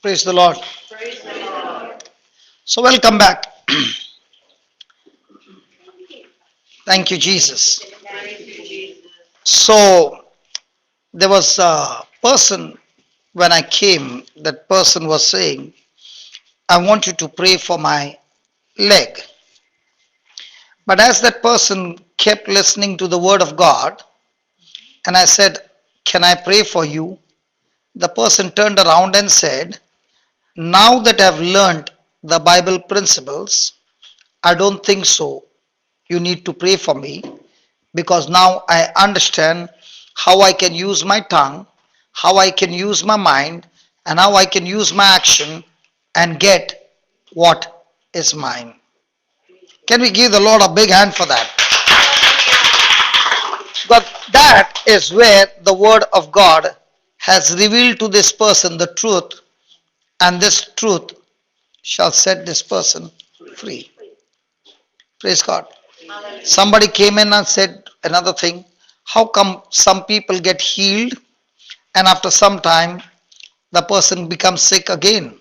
Praise the Lord. Praise the Lord. So, welcome back. Thank you, Jesus. Thank you, Jesus. So, there was a person when I came, that person was saying, I want you to pray for my leg. But as that person kept listening to the word of God, and I said, can I pray for you? The person turned around and said, now that I've learned the Bible principles, I don't think so. You need to pray for me because now I understand how I can use my tongue, how I can use my mind, and how I can use my action and get what is mine. Can we give the Lord a big hand for that? But that is where the word of God has revealed to this person the truth, and this truth shall set this person free. Praise God. Somebody came in and said another thing. How come some people get healed and after some time the person becomes sick again?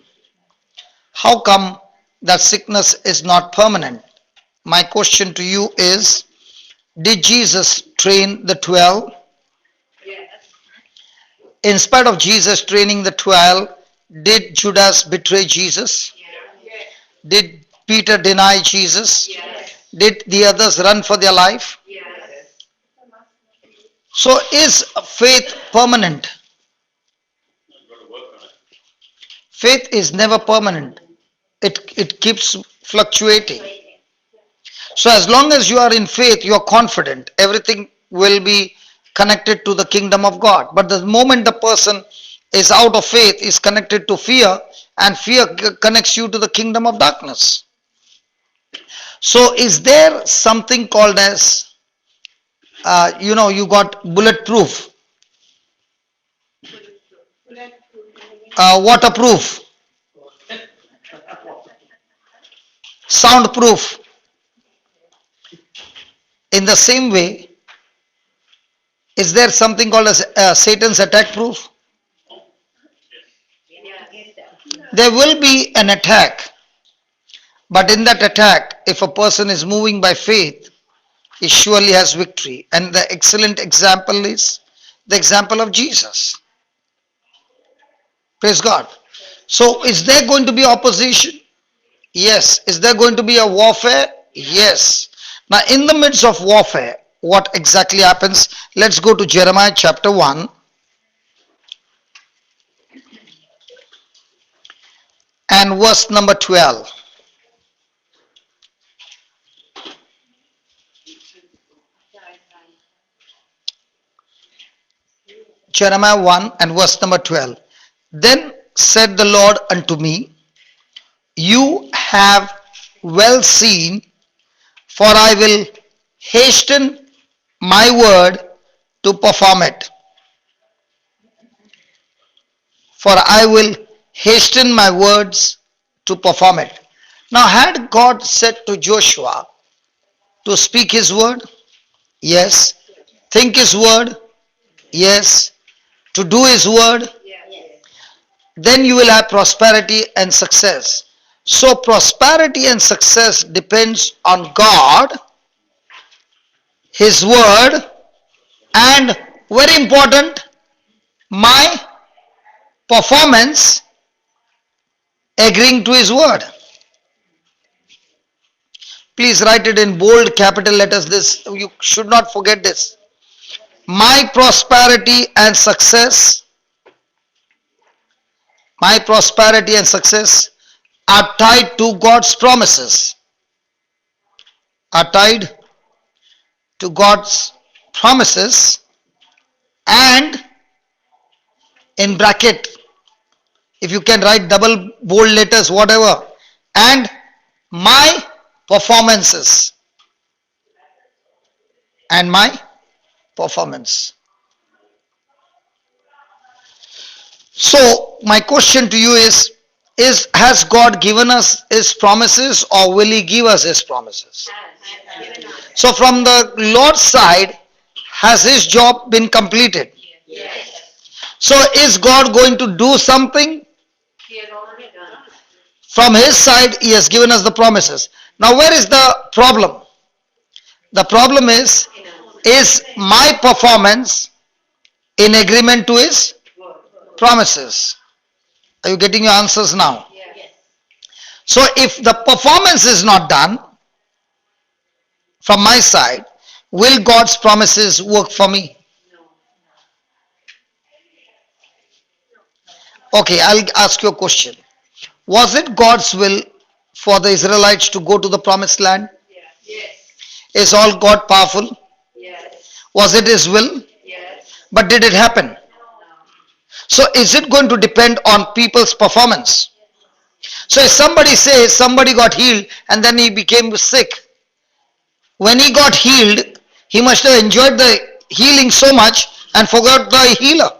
How come that sickness is not permanent? My question to you is, did Jesus train the 12? Yes. In spite of Jesus training the 12, did Judas betray Jesus? Yes. Did Peter deny Jesus? Yes. Did the others run for their life? Yes. So is faith permanent? Faith is never permanent. It keeps fluctuating. So as long as you are in faith, you are confident. Everything will be connected to the kingdom of God. But the moment the person is out of faith, is connected to fear, and fear connects you to the kingdom of darkness. So is there something called as, you got bulletproof, waterproof, soundproof. In the same way, is there something called as Satan's attack proof? There will be an attack, but in that attack, if a person is moving by faith, he surely has victory. And the excellent example is the example of Jesus. Praise God. So is there going to be opposition? Yes. Is there going to be a warfare? Yes. Now in the midst of warfare, what exactly happens? Let's go to Jeremiah chapter 1. And verse number 12. Jeremiah 1 and verse number 12. Then said the Lord unto me, you have well seen, for I will hasten my word to perform it. For I will hasten my words to perform it. Now, had God said to Joshua to speak his word? Yes. Think his word? Yes. To do his word? Yes. Then you will have prosperity and success. So prosperity and success depends on God, his word, and very important, my performance agreeing to his word. Please write it in bold capital letters. This, you should not forget this. My prosperity and success, my prosperity and success are tied to God's promises. Are tied to God's promises, and in bracket, if you can write double bold letters, whatever, and my performances, and my performance. So my question to you is has God given us his promises, or will he give us his promises? So from the Lord's side, has his job been completed? Yes. So is God going to do something? He had already done. From his side, he has given us the promises. Now, where is the problem? The problem is my performance in agreement to his promises? Are you getting your answers now? Yes. So, if the performance is not done from my side, will God's promises work for me? No. Okay, I'll ask you a question. Was it God's will for the Israelites to go to the promised land? Yes. Is all God powerful? Yes. Was it his will? Yes. But did it happen? No. So is it going to depend on people's performance? So if somebody says somebody got healed and then he became sick, when he got healed, he must have enjoyed the healing so much and forgot the healer.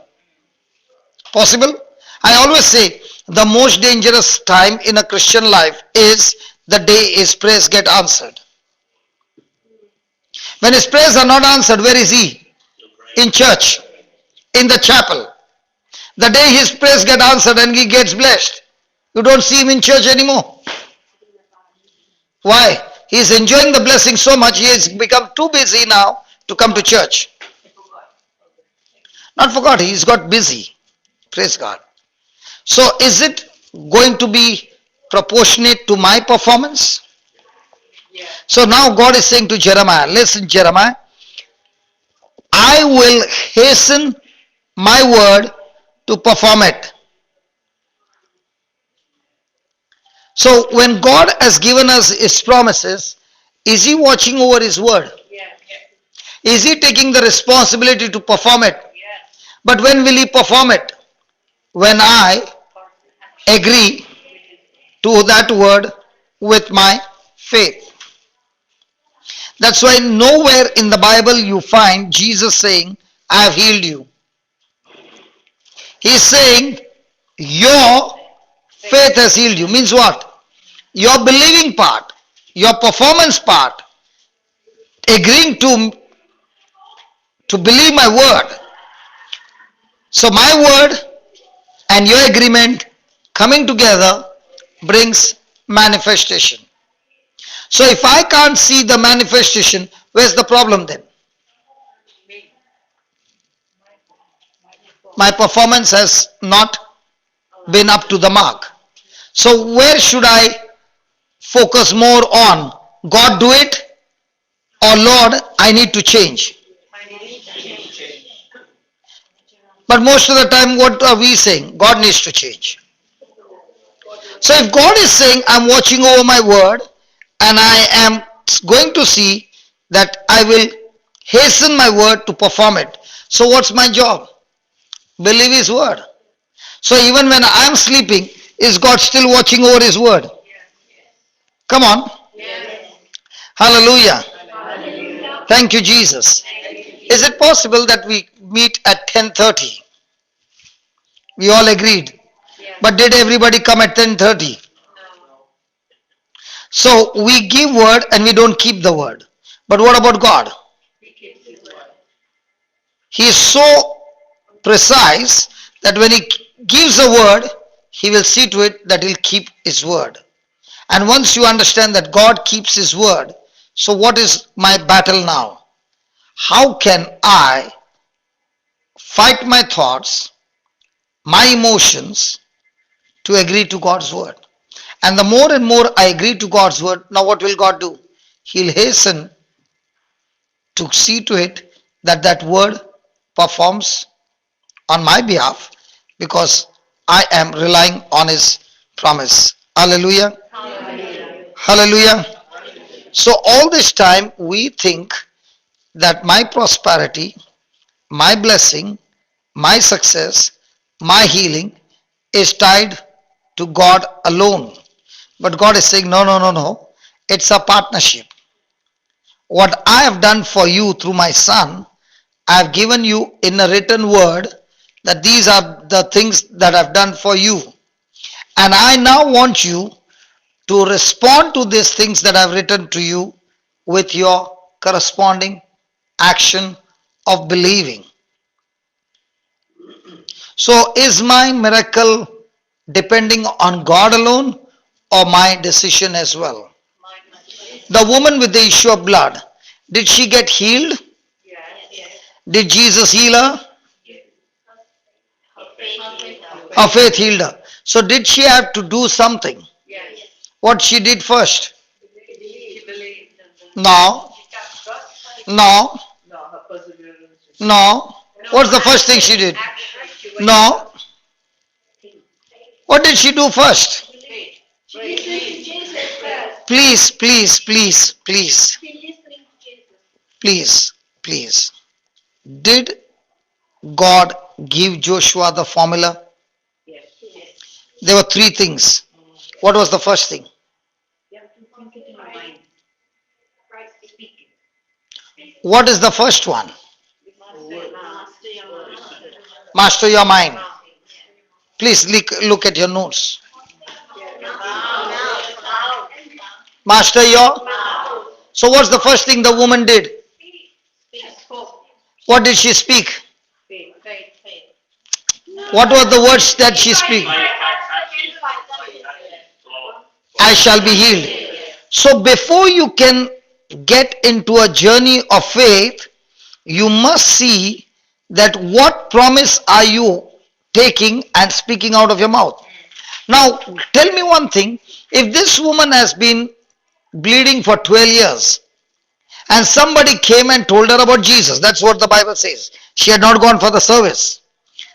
Possible? I always say the most dangerous time in a Christian life is the day his prayers get answered. When his prayers are not answered, where is he? In church, in the chapel. The day his prayers get answered and he gets blessed, you don't see him in church anymore. Why? He is enjoying the blessing so much, he has become too busy now to come to church. Not forgot, he's got busy. Praise God. So is it going to be proportionate to my performance? Yes. So now God is saying to Jeremiah, listen Jeremiah, I will hasten my word to perform it. So when God has given us his promises, is he watching over his word? Yes. Is he taking the responsibility to perform it? Yes. But when will he perform it? When I agree to that word with my faith. That's why nowhere in the Bible you find Jesus saying, I have healed you. He's saying, your faith has healed you. Means what? Your believing part, your performance part, agreeing to believe my word. So my word and your agreement coming together brings manifestation. So if I can't see the manifestation, where's the problem then? Me. My performance has not been up to the mark. So where should I focus more on? God do it, or Lord, I need to change? I need to change. But most of the time what are we saying? God needs to change. So if God is saying I'm watching over my word and I am going to see that I will hasten my word to perform it. So what's my job? Believe his word. So even when I am sleeping, is God still watching over his word? Come on. Yes. Hallelujah. Hallelujah. Thank you, Jesus. Thank you, Is Jesus. it possible that we meet at 10:30? We all agreed. Yes. But did everybody come at 10:30? No. So we give word and we don't keep the word. But what about God? He keeps his word. He is so precise that when he gives a word, he will see to it that he'll keep his word. And once you understand that God keeps his word, so what is my battle now? How can I fight my thoughts, my emotions to agree to God's word? And the more and more I agree to God's word, now what will God do? He'll hasten to see to it that that word performs on my behalf because I am relying on his promise. Hallelujah. Hallelujah. Hallelujah. So all this time we think that my prosperity, my blessing, my success, my healing is tied to God alone. But God is saying, no, no, no, no. It's a partnership. What I have done for you through my son, I have given you in a written word that these are the things that I've done for you. And I now want you to respond to these things that I've written to you with your corresponding action of believing. So is my miracle depending on God alone or my decision as well? My decision. The woman with the issue of blood, did she get healed? Yes. Did Jesus heal her? Yes. Her faith healed her. Her faith healed her. So did she have to do something? Yes. What she did first? She believed. No, She trusted. no, No, her perseverance. no. No, What's the first thing she did? action. She went. No. What did she do first? Faith. She listened to Jesus first. Please, please, please, please, She listening to Jesus. please, please. Did God give Joshua the formula? Yes. Yes. There were three things. What was the first thing? You have to think it in your mind. Christ speaking. What is the first one? Master your mind. Master your mind. Please look at your notes. Master your. So what's the first thing the woman did? Spoke. What did she speak? Faith. Faith. Faith. What were the words that she speak? I shall be healed. So before you can get into a journey of faith, you must see that what promise are you taking and speaking out of your mouth. Now, tell me one thing. If this woman has been bleeding for 12 years and somebody came and told her about Jesus, that's what the Bible says. She had not gone for the service.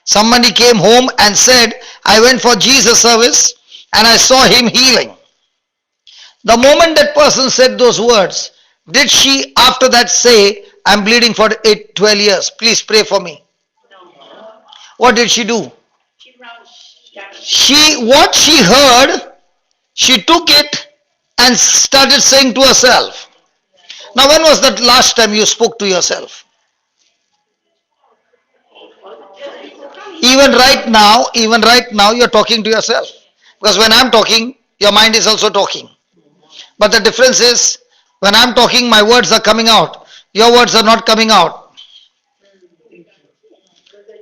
Somebody came home and said, I went for Jesus service and I saw him healing. The moment that person said those words, did she after that say, I'm bleeding for 12 years, please pray for me? No. What did she do? She wrote. What she heard, she took it and started saying to herself. Now, when was the last time you spoke to yourself? Even right now, you're talking to yourself. Because when I'm talking, your mind is also talking. But the difference is, when I'm talking, my words are coming out. Your words are not coming out.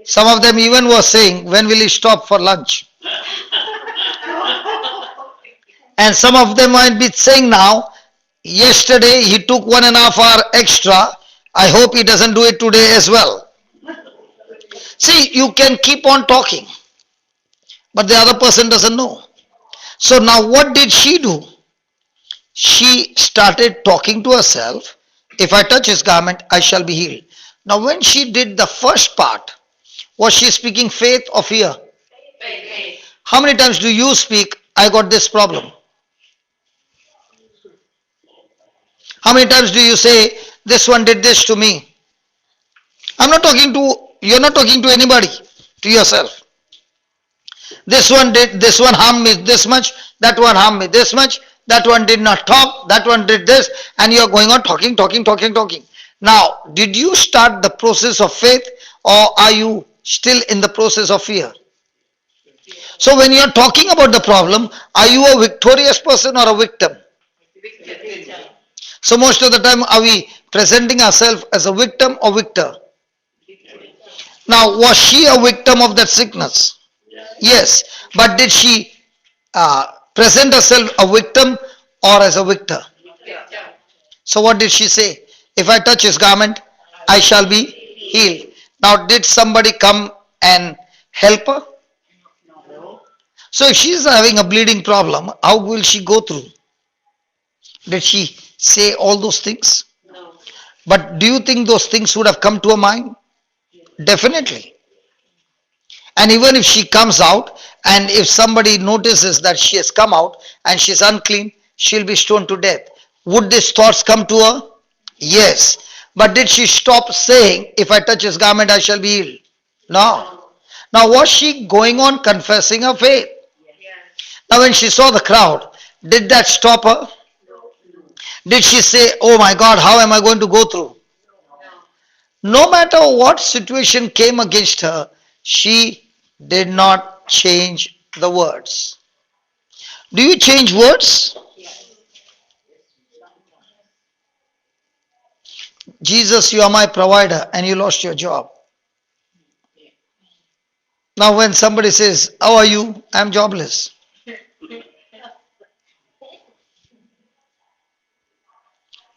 Some of them even were saying, when will he stop for lunch? And some of them might be saying now, yesterday he took 1.5 hours extra. I hope he doesn't do it today as well. See, you can keep on talking, but the other person doesn't know. So now what did she do? She started talking to herself, if I touch his garment, I shall be healed. Now when she did the first part, was she speaking faith or fear? Faith. How many times do you speak, I got this problem? How many times do you say, this one did this to me? You're not talking to anybody, to yourself. This one harmed me this much, that one harmed me this much, that one did not talk, that one did this, and you're going on talking, talking, talking, talking. Now, did you start the process of faith or are you still in the process of fear? So when you're talking about the problem, are you a victorious person or a victim? Victim. So most of the time, are we presenting ourselves as a victim or victor? Now, was she a victim of that sickness? Yes. But did she present herself a victim or as a victor? Victim. So what did she say? If I touch his garment, I shall be healed. Now, did somebody come and help her? No. So if she is having a bleeding problem, how will she go through? Did she say all those things? No. But do you think those things would have come to her mind? Definitely. And even if she comes out, and if somebody notices that she has come out and she's unclean, she'll be stoned to death. Would these thoughts come to her? Yes. But did she stop saying, if I touch his garment, I shall be healed? No. Now, was she going on confessing her faith? Yes. Now, when she saw the crowd, did that stop her? No. Did she say, oh my God, how am I going to go through? No matter what situation came against her, she did not change the words. Do you change words? Jesus, you are my provider, and you lost your job. Now, when somebody says, "How are you?" I'm jobless.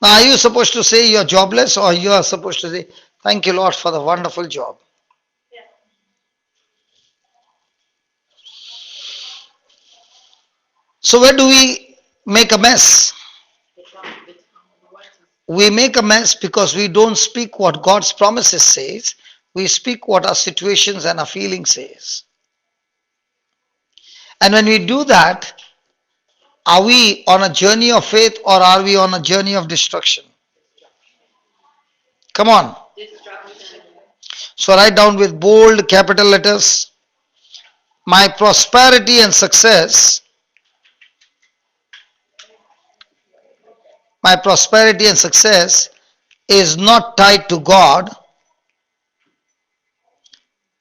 Now, are you supposed to say you're jobless or you are supposed to say, "Thank you, Lord, for the wonderful job"? So, where do we make a mess? We make a mess because we don't speak what God's promises says. We speak what our situations and our feelings says. And when we do that, are we on a journey of faith or are we on a journey of destruction? Come on. So write down with bold capital letters, my prosperity and success, my prosperity and success is not tied to God,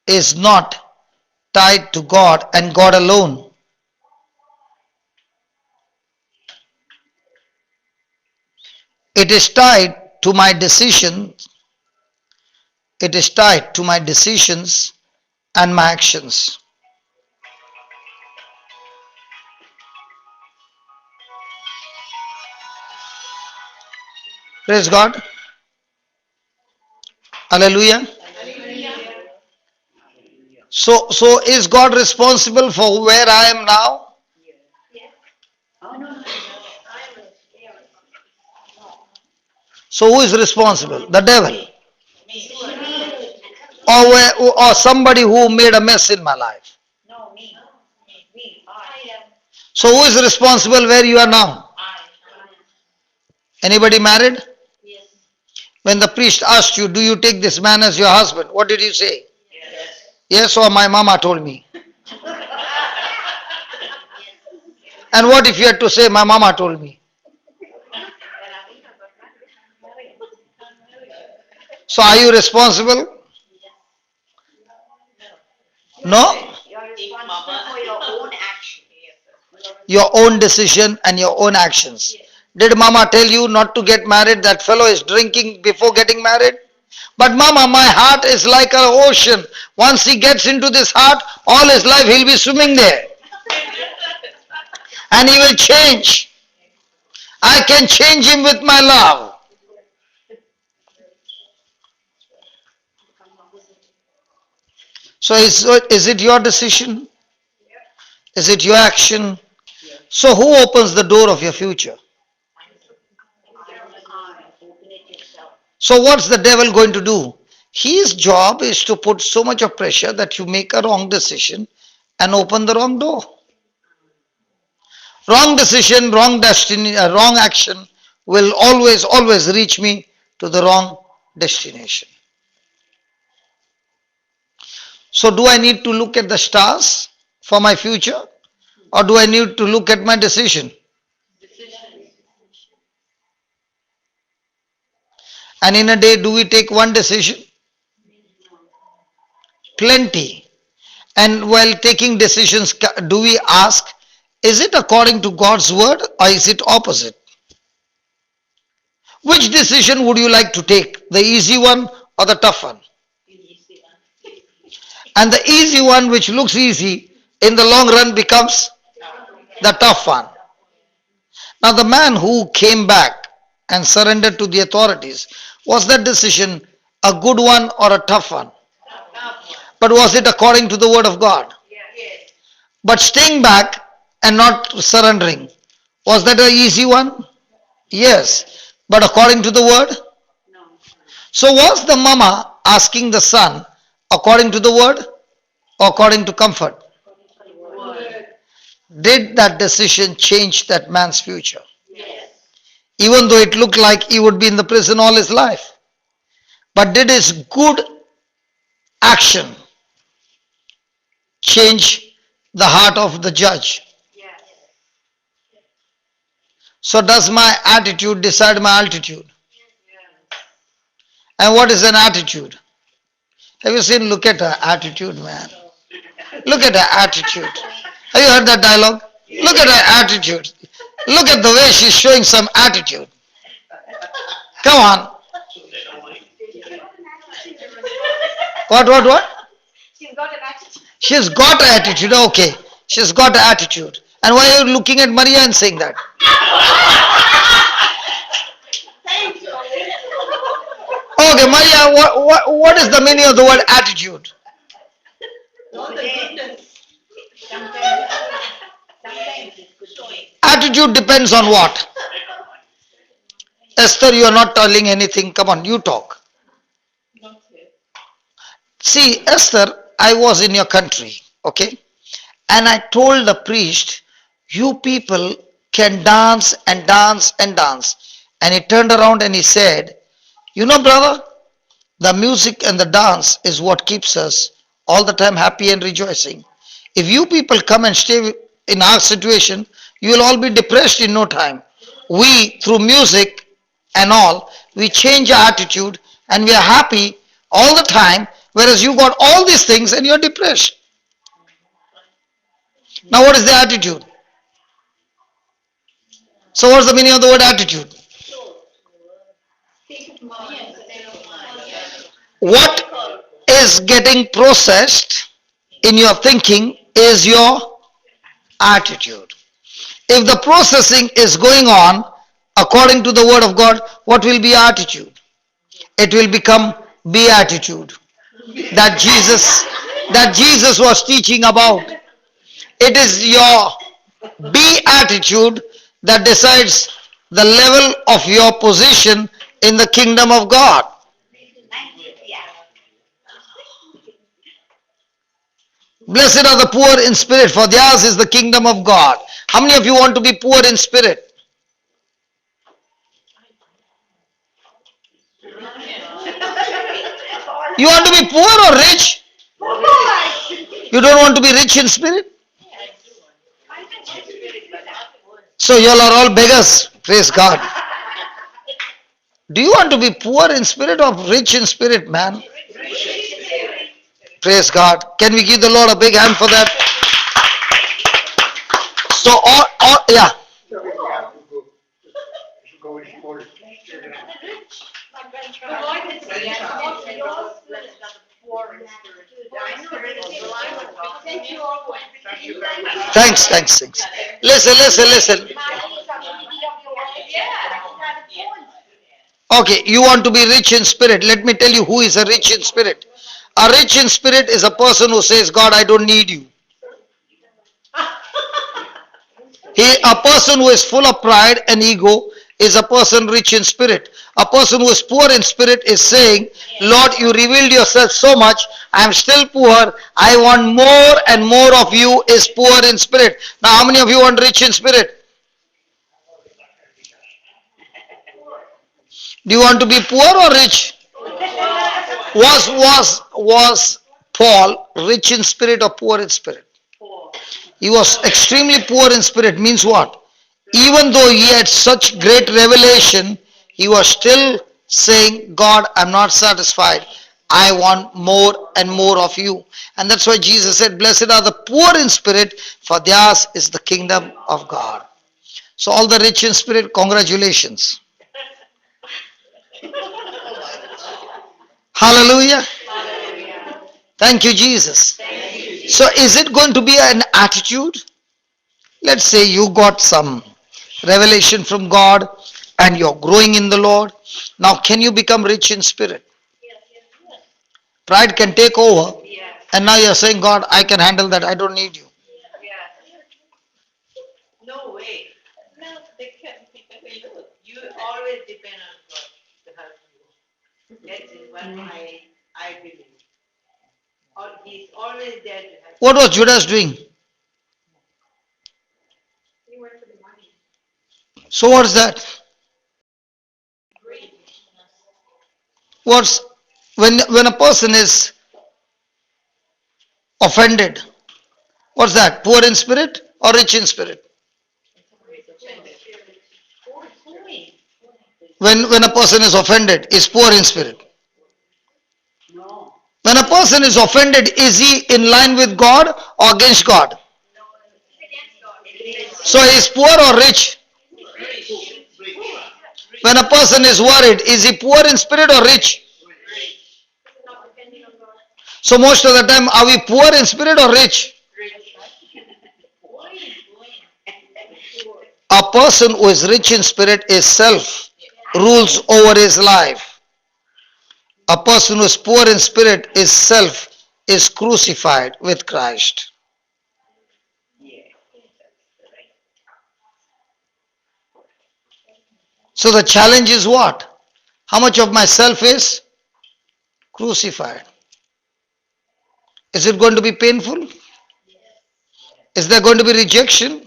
is not tied to God and God alone. It is tied to my decisions. It is tied to my decisions and my actions. Praise God. Hallelujah. So is God responsible for where I am now? So who is responsible? The devil. Or somebody who made a mess in my life. So who is responsible where you are now? Anybody married? When the priest asked you, do you take this man as your husband? What did you say? Yes, or my mama told me. And what if you had to say, my mama told me? So are you responsible? No? Your own decision and your own actions. Did mama tell you not to get married? That fellow is drinking before getting married? But mama, my heart is like an ocean. Once he gets into this heart, all his life he'll be swimming there. And he will change. I can change him with my love. So is it your decision? Is it your action? So who opens the door of your future? So what's the devil going to do? His job is to put so much of pressure that you make a wrong decision and open the wrong door. Wrong decision, wrong destiny, wrong action will always reach me to the wrong destination. So do I need to look at the stars for my future or do I need to look at my decision? And in a day, do we take one decision? Plenty. And while taking decisions, do we ask, is it according to God's word or is it opposite? Which decision would you like to take? The easy one or the tough one? And the easy one, which looks easy, in the long run becomes the tough one. Now, the man who came back and surrendered to the authorities, was that decision a good one or a tough one? But was it according to the word of God? But staying back and not surrendering, was that an easy one? Yes. But according to the word? So was the mama asking the son according to the word or according to comfort? Did that decision change that man's future? Even though it looked like he would be in the prison all his life. But did his good action change the heart of the judge? So does my attitude decide my altitude? And what is an attitude? Have you seen, look at her attitude, man. Look at her attitude. Have you heard that dialogue? Look at her attitude. Look at the way she's showing some attitude. Come on. What? She's got an attitude. She's got attitude. Okay. She's got attitude. And why are you looking at Maria and saying that? Okay, Maria, what is the meaning of the word attitude? Sometimes, sometimes it's good showing. Attitude depends on what? Esther, you are not telling anything. Come on, you talk. See, Esther, I was in your country, okay? And I told the priest, you people can dance and dance and dance. And he turned around and he said, you know, brother, the music and the dance is what keeps us all the time happy and rejoicing. If you people come and stay in our situation, you will all be depressed in no time. We, through music and all, we change our attitude and we are happy all the time, whereas you got all these things and you're depressed. Now, what is the attitude? So, what's the meaning of the word attitude? What is getting processed in your thinking is your attitude. If the processing is going on according to the word of God, what will be attitude? It will become beatitude that Jesus was teaching about. It is your beatitude that decides the level of your position in the kingdom of God. Blessed are the poor in spirit, for theirs is the kingdom of God. How many of you want to be poor in spirit? You want to be poor or rich? You don't want to be rich in spirit? So you all are all beggars. Praise God. Do you want to be poor in spirit or rich in spirit, man? Praise God. Can we give the Lord a big hand for that? So, yeah. Thanks. Listen. Okay, you want to be rich in spirit. Let me tell you who is a rich in spirit. A rich in spirit is a person who says, God, I don't need you. A person who is full of pride and ego is a person rich in spirit. A person who is poor in spirit is saying, Lord, you revealed yourself so much, I am still poor, I want more and more of you, is poor in spirit. Now, how many of you want rich in spirit? Do you want to be poor or rich? Was Paul rich in spirit or poor in spirit? He was extremely poor in spirit. Means what? Even though he had such great revelation, he was still saying, God, I'm not satisfied. I want more and more of you. And that's why Jesus said, blessed are the poor in spirit, for theirs is the kingdom of God. So all the rich in spirit, congratulations. Hallelujah. Thank you, Jesus. So is it going to be an attitude? Let's say you got some revelation from God and you're growing in the Lord. Now can you become rich in spirit? Pride can take over and now you're saying, God, I can handle that. I don't need you. No way. No, they can't. You always depend on God to help you. That is what I believe. He's always there to help. What was Judas doing? He went for the money. So what's that? What's when a person is offended? What's that? Poor in spirit or rich in spirit? When a person is offended, is poor in spirit. When a person is offended, is he in line with God or against God? So he is poor or rich? When a person is worried, is he poor in spirit or rich? So most of the time, are we poor in spirit or rich? A person who is rich in spirit is self, rules over his life. A person who is poor in spirit is self, is crucified with Christ. So the challenge is what? How much of myself is crucified? Is it going to be painful? Is there going to be rejection?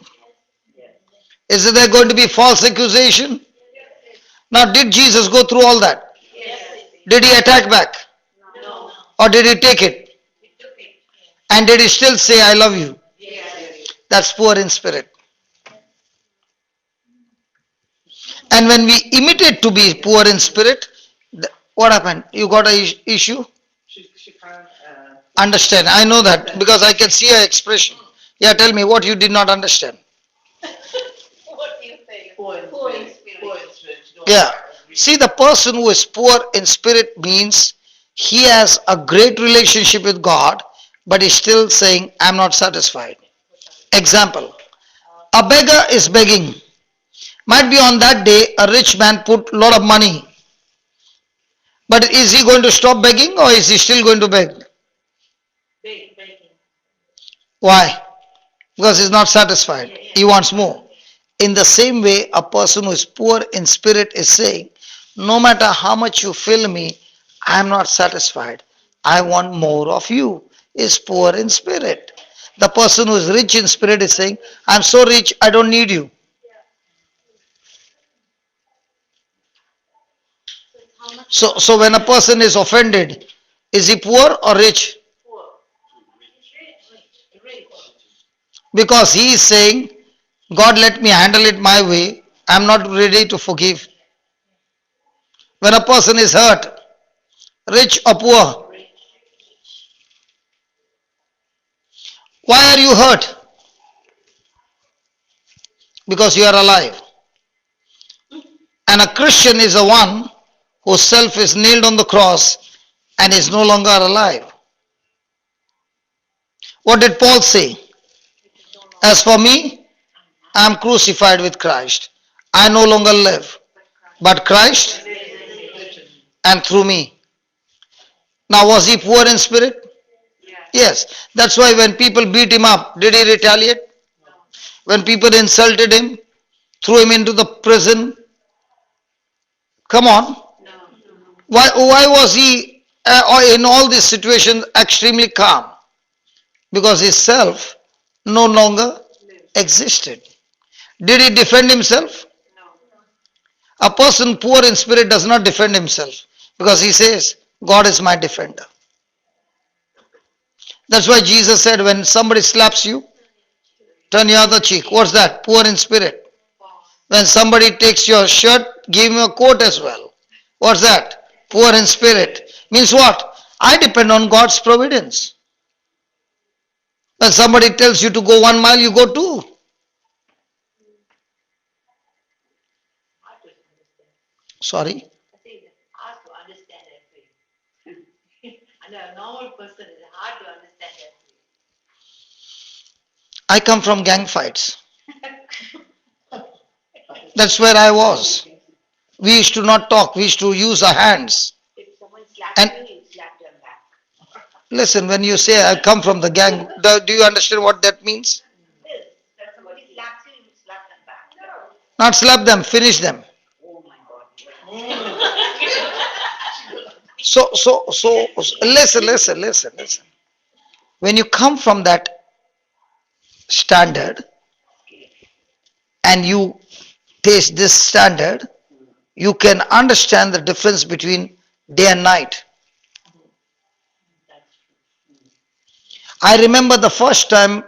Is there going to be false accusation? Now, did Jesus go through all that? Did he attack back? Or did he take it? And did he still say, I love you? That's poor in spirit. And when we imitate to be poor in spirit, what happened? You got an issue? She can't. Understand. I know that because I can see her expression. Yeah, tell me what you did not understand. What do you say? Poor in spirit. Poor in spirit. Yeah. See, the person who is poor in spirit means he has a great relationship with God, but he's still saying, I'm not satisfied. Example, a beggar is begging. Might be on that day a rich man put a lot of money. But is he going to stop begging or is he still going to beg? Begging. Why? Because he's not satisfied. He wants more. In the same way, a person who is poor in spirit is saying, no matter how much you fill me, I am not satisfied. I want more of you. Is poor in spirit. The person who is rich in spirit is saying, I'm so rich, I don't need you. So when a person is offended, is he poor or rich? Because he is saying, God, let me handle it my way. I am not ready to forgive. When a person is hurt, rich or poor, why are you hurt? Because you are alive. And a Christian is the one whose self is nailed on the cross and is no longer alive. What did Paul say? As for me, I am crucified with Christ. I no longer live, but Christ and through me. Now, was he poor in spirit? Yes. That's why when people beat him up, did he retaliate? When people insulted him, threw him into the prison, come on. Why was he in all these situations extremely calm? Because his self no longer existed. Did he defend himself? A person poor in spirit does not defend himself because he says, God is my defender. That's why Jesus said, when somebody slaps you, turn your other cheek. What's that? Poor in spirit. When somebody takes your shirt, give him a coat as well. What's that? Poor in spirit. Means what? I depend on God's providence. When somebody tells you to go 1 mile, you go 2. Sorry? I think it's hard to understand that way. And a normal person is hard to understand that way. I come from gang fights. That's where I was. We used to not talk. We used to use our hands. If someone slaps And you slap them back. listen, when you say I come from the gang, do you understand what that means? Yes, when somebody slaps you slap them back. Not slap them, finish them. Oh my God. So, listen. When you come from that standard and you taste this standard, you can understand the difference between day and night. I remember the first time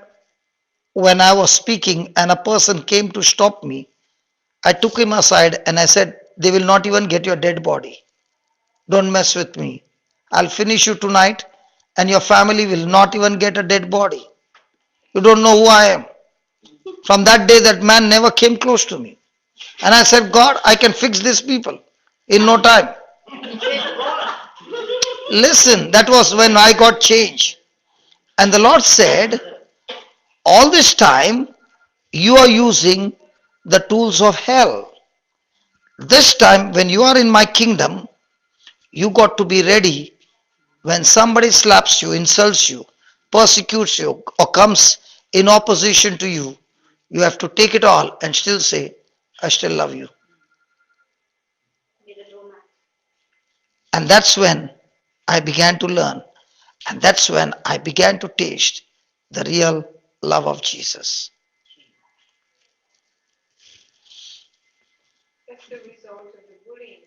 when I was speaking and a person came to stop me, I took him aside and I said, they will not even get your dead body. Don't mess with me. I'll finish you tonight and your family will not even get a dead body. You don't know who I am. From that day, that man never came close to me. And I said, God, I can fix these people in no time. Listen, that was when I got changed. And the Lord said, all this time you are using the tools of hell. This time, when you are in my kingdom, you got to be ready. When somebody slaps you, insults you, persecutes you, or comes in opposition to you, you have to take it all and still say, I still love you. And that's when I began to learn. And that's when I began to taste the real love of Jesus. That's the result of the bullying.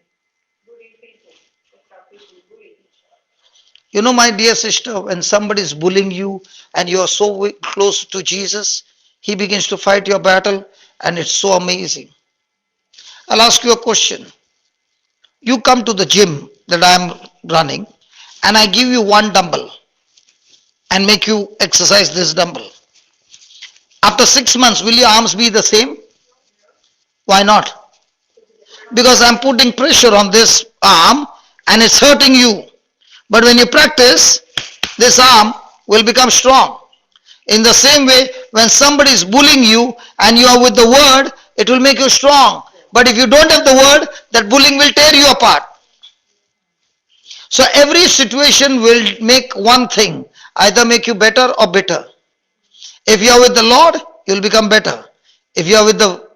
Bullying people. That's how people bully each other. You know, my dear sister, when somebody is bullying you and you are so close to Jesus, he begins to fight your battle, and it's so amazing. I'll ask you a question. You come to the gym that I'm running, and I give you one dumbbell and make you exercise this dumbbell. After 6 months, will your arms be the same? Why not? Because I'm putting pressure on this arm and it's hurting you. But when you practice, this arm will become strong. In the same way, when somebody is bullying you and you are with the word, it will make you strong. But if you don't have the word, that bullying will tear you apart. So every situation will make one thing, either make you better or bitter. If you are with the Lord, you will become better. If you are with the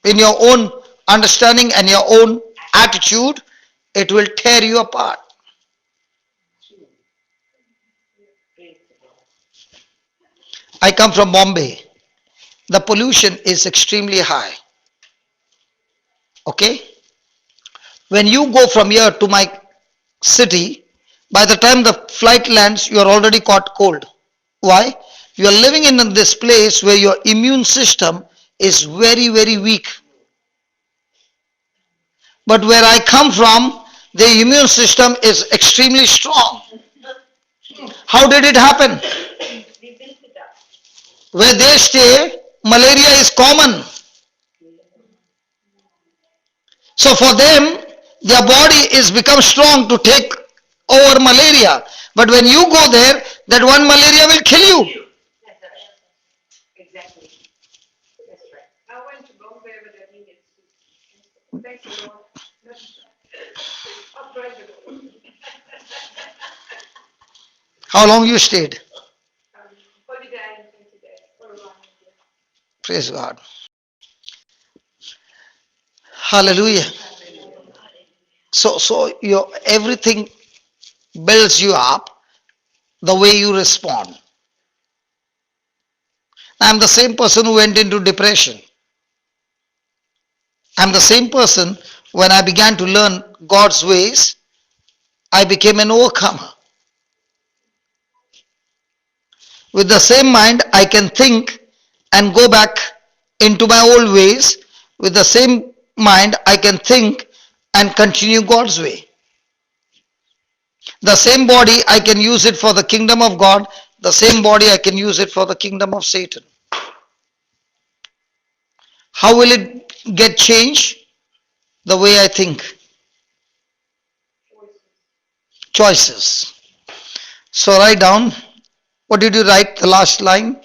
in your own understanding and your own attitude, it will tear you apart. I come from Bombay. The pollution is extremely high. Okay? When you go from here to my city, by the time the flight lands, you are already caught cold. Why? You are living in this place where your immune system is very, very weak. But where I come from, the immune system is extremely strong. How did it happen? Where they stay, malaria is common. So for them, their body is become strong to take over malaria. But when you go there, that one malaria will kill you. Exactly. That's right. I went to Bombay, but I think it's thanks a lot. I'll try to How long you stayed? holiday and 20 days for a long year. Praise God. Hallelujah. So your everything builds you up the way you respond. I'm the same person who went into depression. I'm the same person when I began to learn God's ways, I became an overcomer. With the same mind, I can think and go back into my old ways. With the same mind, I can think and continue God's way. The same body, I can use it for the kingdom of God. The same body, I can use it for the kingdom of Satan. How will it get changed? The way I think. Choices. So write down. What did you write? The last line?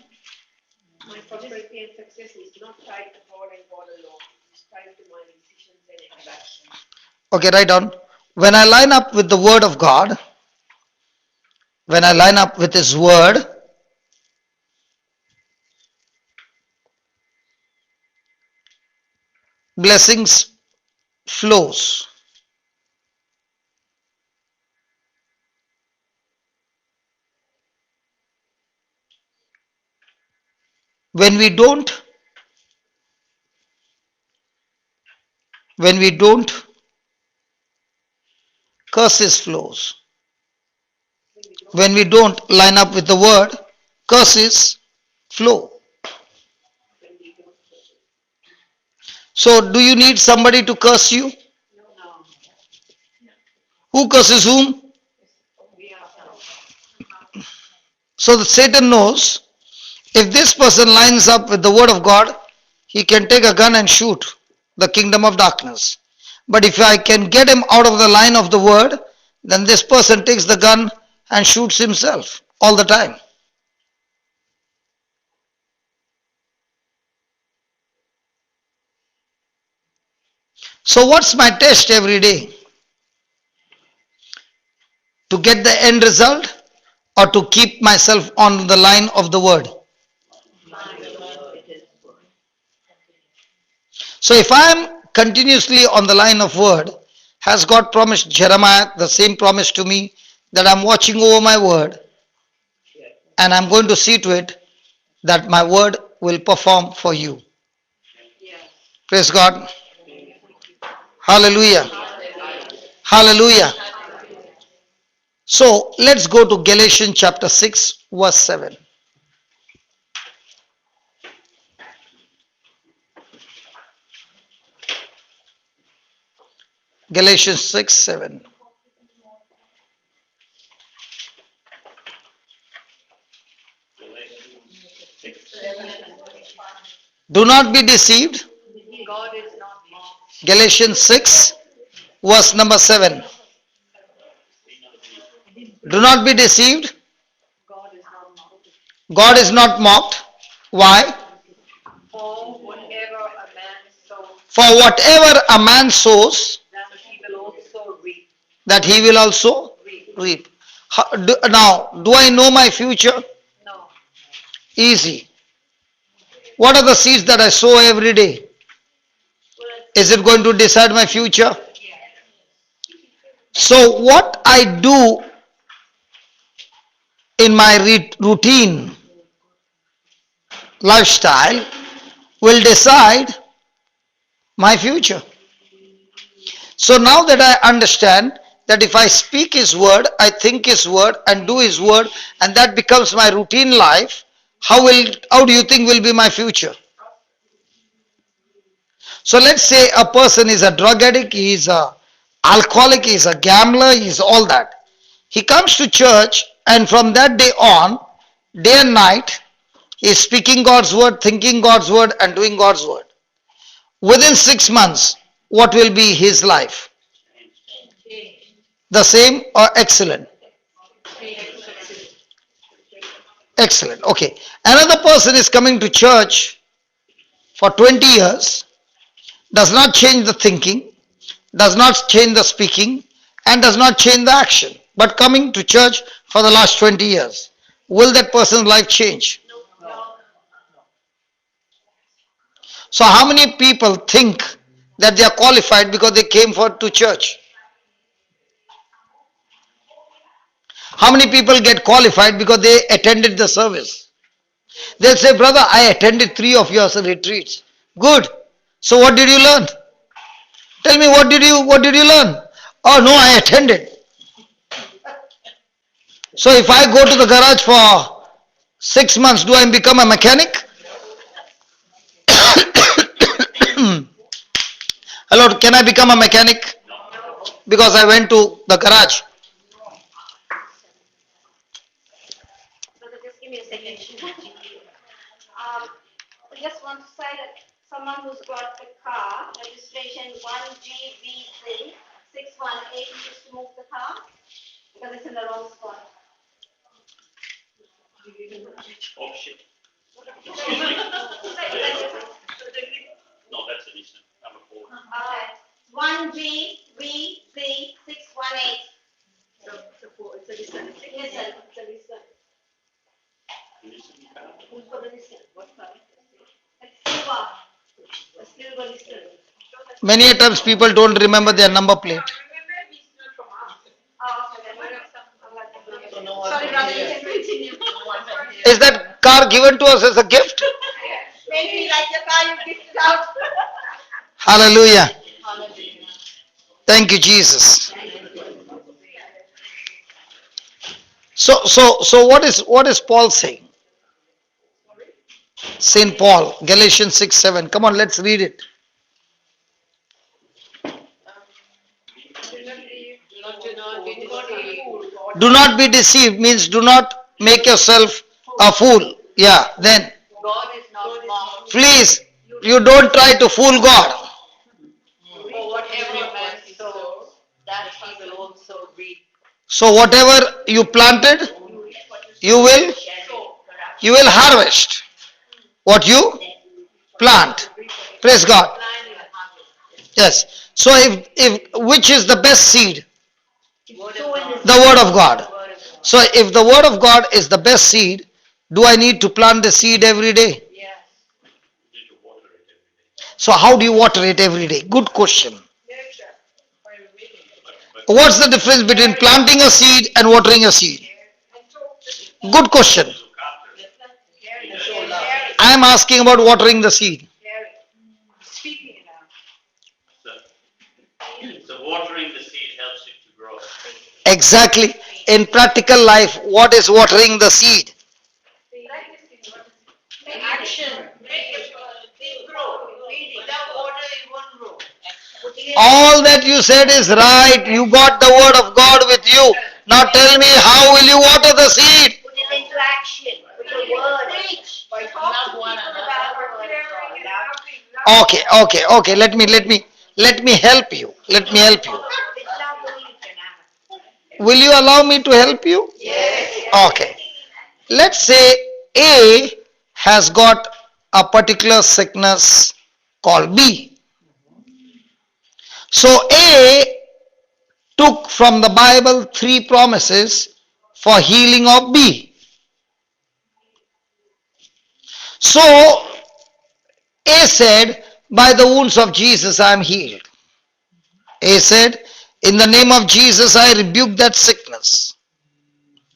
My prosperity and success is not tied to God and God alone. It is tied to my decisions and actions. Okay, write down. When I line up with the word of God, when I line up with his word, blessings flows. When we don't, when we don't, curses flows. When we don't line up with the word, curses flow. So do you need somebody to curse you? Who curses whom? So that Satan knows if this person lines up with the word of God, he can take a gun and shoot the kingdom of darkness. But if I can get him out of the line of the word, Then this person takes the gun and shoots himself all the time. So, what's my test every day? To get the end result or to keep myself on the line of the word? So, if I am continuously on the line of word, has God promised Jeremiah the same promise to me that I'm watching over my word and I'm going to see to it that my word will perform for you. Praise God. Hallelujah. Hallelujah. So let's go to Galatians chapter 6, verse 7. Galatians 6, 7. Do not be deceived. Galatians 6, verse number 7. Do not be deceived. God is not mocked. Why? For whatever a man sows, For whatever a man sows, that he will also reap. that he will also reap. Now, do I know my future? No. Easy. What are the seeds that I sow every day? Is it going to decide my future? So, what I do in my routine lifestyle will decide my future. So, now that I understand that if I speak His word, I think His word, and do His word, and that becomes my routine life, how do you think will be my future? So let's say a person is a drug addict, he is a alcoholic, he is a gambler, he is all that. He comes to church and from that day on, day and night, he is speaking God's word, thinking God's word and doing God's word. Within 6 months, what will be his life? The same or excellent? Excellent. Okay. Another person is coming to church for 20 years, does not change the thinking, does not change the speaking, and does not change the action, but coming to church for the last 20 years. Will that person's life change? So how many people think that they are qualified because they came to church? How many people get qualified because they attended the service? They'll say, brother, I attended 3 of your retreats. Good. So what did you learn? Tell me, what did you learn? Oh no, I attended. So if I go to the garage for 6 months, do I become a mechanic? Hello, can I become a mechanic? Because I went to the garage. Brother, just give me a second. I just want to say that someone who's got a car, registration 1GVC 618, needs to move the car because it's in the wrong spot. Oh shit. No, that's an instant. Number 4. 1GVC 618. It's a listen. Listen, it's a listen. Who's got a listen? What car? It's silver. A silver listen. Many a times people don't remember their number plate. Oh, okay, then Sorry, brother, you can continue. Is that car given to us as a gift? maybe like the car you gifted out. Hallelujah. Thank you, Jesus. So what is Paul saying? Saint Paul, Galatians 6, 7. Come on, let's read it. Do not be deceived means do not make yourself a fool. Yeah, then God is not mocked. please, you don't try to fool God. For whatever a man sows, that he will also reap. So whatever you planted, you will you will harvest what you plant. Praise God. Blind is harvest. Yes. So if which is the best seed? Word of God. The word of God. Word of God. So if the word of God is the best seed, do I need to plant the seed every day? Yes. You need to water it every day. So how do you water it every day? Good question. Nurture by reading. But What's the difference between planting a seed and watering a seed? Good question. look after it. Caring. And Caring. I am asking about watering the seed. Caring. Speaking it out. So watering the seed helps it to grow. Exactly. In practical life, what is watering the seed? Action. Make it grow. Without water, it won't grow. All that you said is right. You got the word of God with you. Now tell me, how will you water the seed? Put it into action with the word. By Talk to love one people another. about the word of God. Okay. Let me help you. Let me help you. With love only you can have. Will you allow me to help you? Yes. Okay. Let's say A has got a particular sickness called B. So A took from the Bible three promises for healing of B. So A said, by the wounds of Jesus I am healed. A said, in the name of Jesus I rebuke that sickness.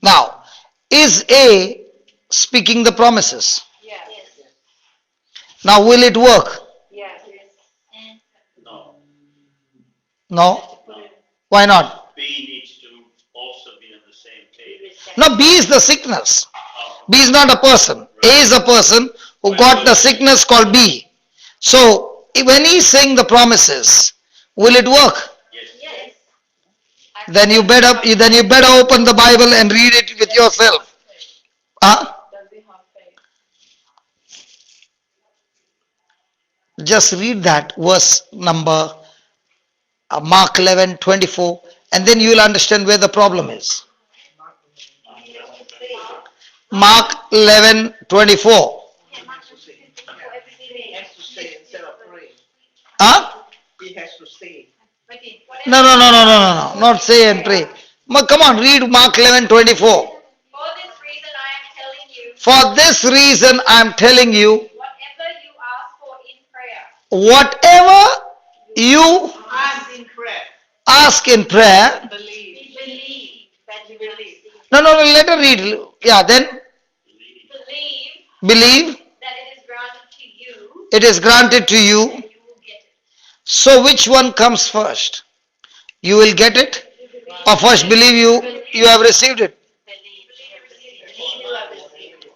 Now, is A speaking the promises? Yes. Now, will it work? Yes. No, No. no. Why not? B needs to also be on the same page. No, B is the sickness. Oh, B is not a person. A is a person who got the sickness called B. So, when he is saying the promises, will it work? yes. Yes. Then you better open the Bible and read it with yourself. Huh? Does he have faith? Just read that verse number Mark 11:24, and then you will understand where the problem is. Mark 11:24. He has to say instead of pray. Huh? He has to say. No. Not say and pray. Come on, read Mark 11:24. For this reason I am telling you, For this reason I am telling you, whatever you ask for in prayer, whatever you Ask in prayer. ask in prayer. Believe. believe that you will Believe. receive. No, let her read. Yeah, then Believe. Believe believe that it is granted to you, it is granted to you. and you will get it. So which one comes first? You will get it, or first believe you have received it. Believe you have received it.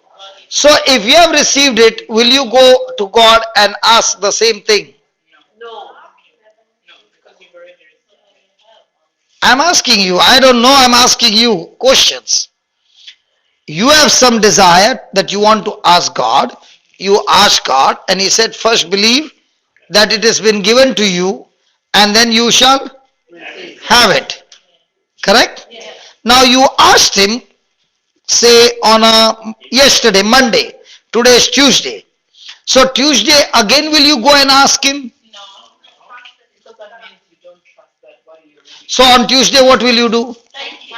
So if you have received it, will you go to God and ask the same thing? No. No, because you've already received. I'm asking you. I don't know. I'm asking you questions. You have some desire that you want to ask God. You ask God, and He said, first believe that it has been given to you, and then you shall Receive. have it. Correct? Yes. Now you asked Him, say on a yesterday, Monday. Today is Tuesday. So Tuesday again will you go and ask Him? No. Because that means you don't trust that what you really. So on Tuesday what will you do? Thank you.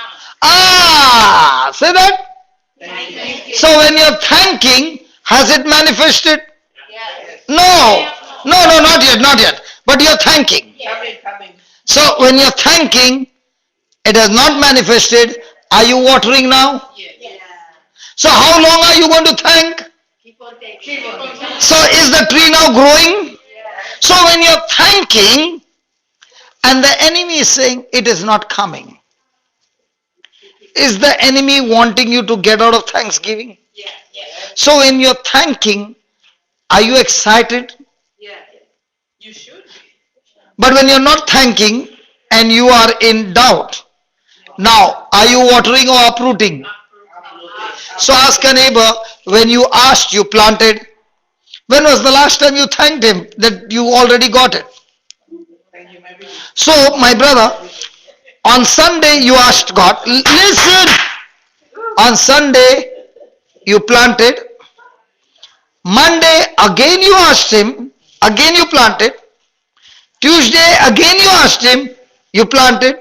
Say that. Thank you. So when you're thanking, has it manifested? Yes. No, not yet. But you're thanking. Coming. So when you're thanking, it has not manifested. Are you watering now? Yes. Yes. So how long are you going to thank? Keep on taking. Keep on. So is the tree now growing? Yes. So when you're thanking and the enemy is saying it is not coming, is the enemy wanting you to get out of thanksgiving? Yes. Yes. So when you're thanking, are you excited? Yes. You should be. But when you're not thanking and you are in doubt, now are you watering or uprooting? So ask a neighbor, when you asked, you planted. When was the last time you thanked him that you already got it? Thank you, maybe. So my brother, On Sunday, you asked God, listen, on Sunday, you planted. Monday, again you asked him, again you planted. Tuesday, again you asked him, you planted.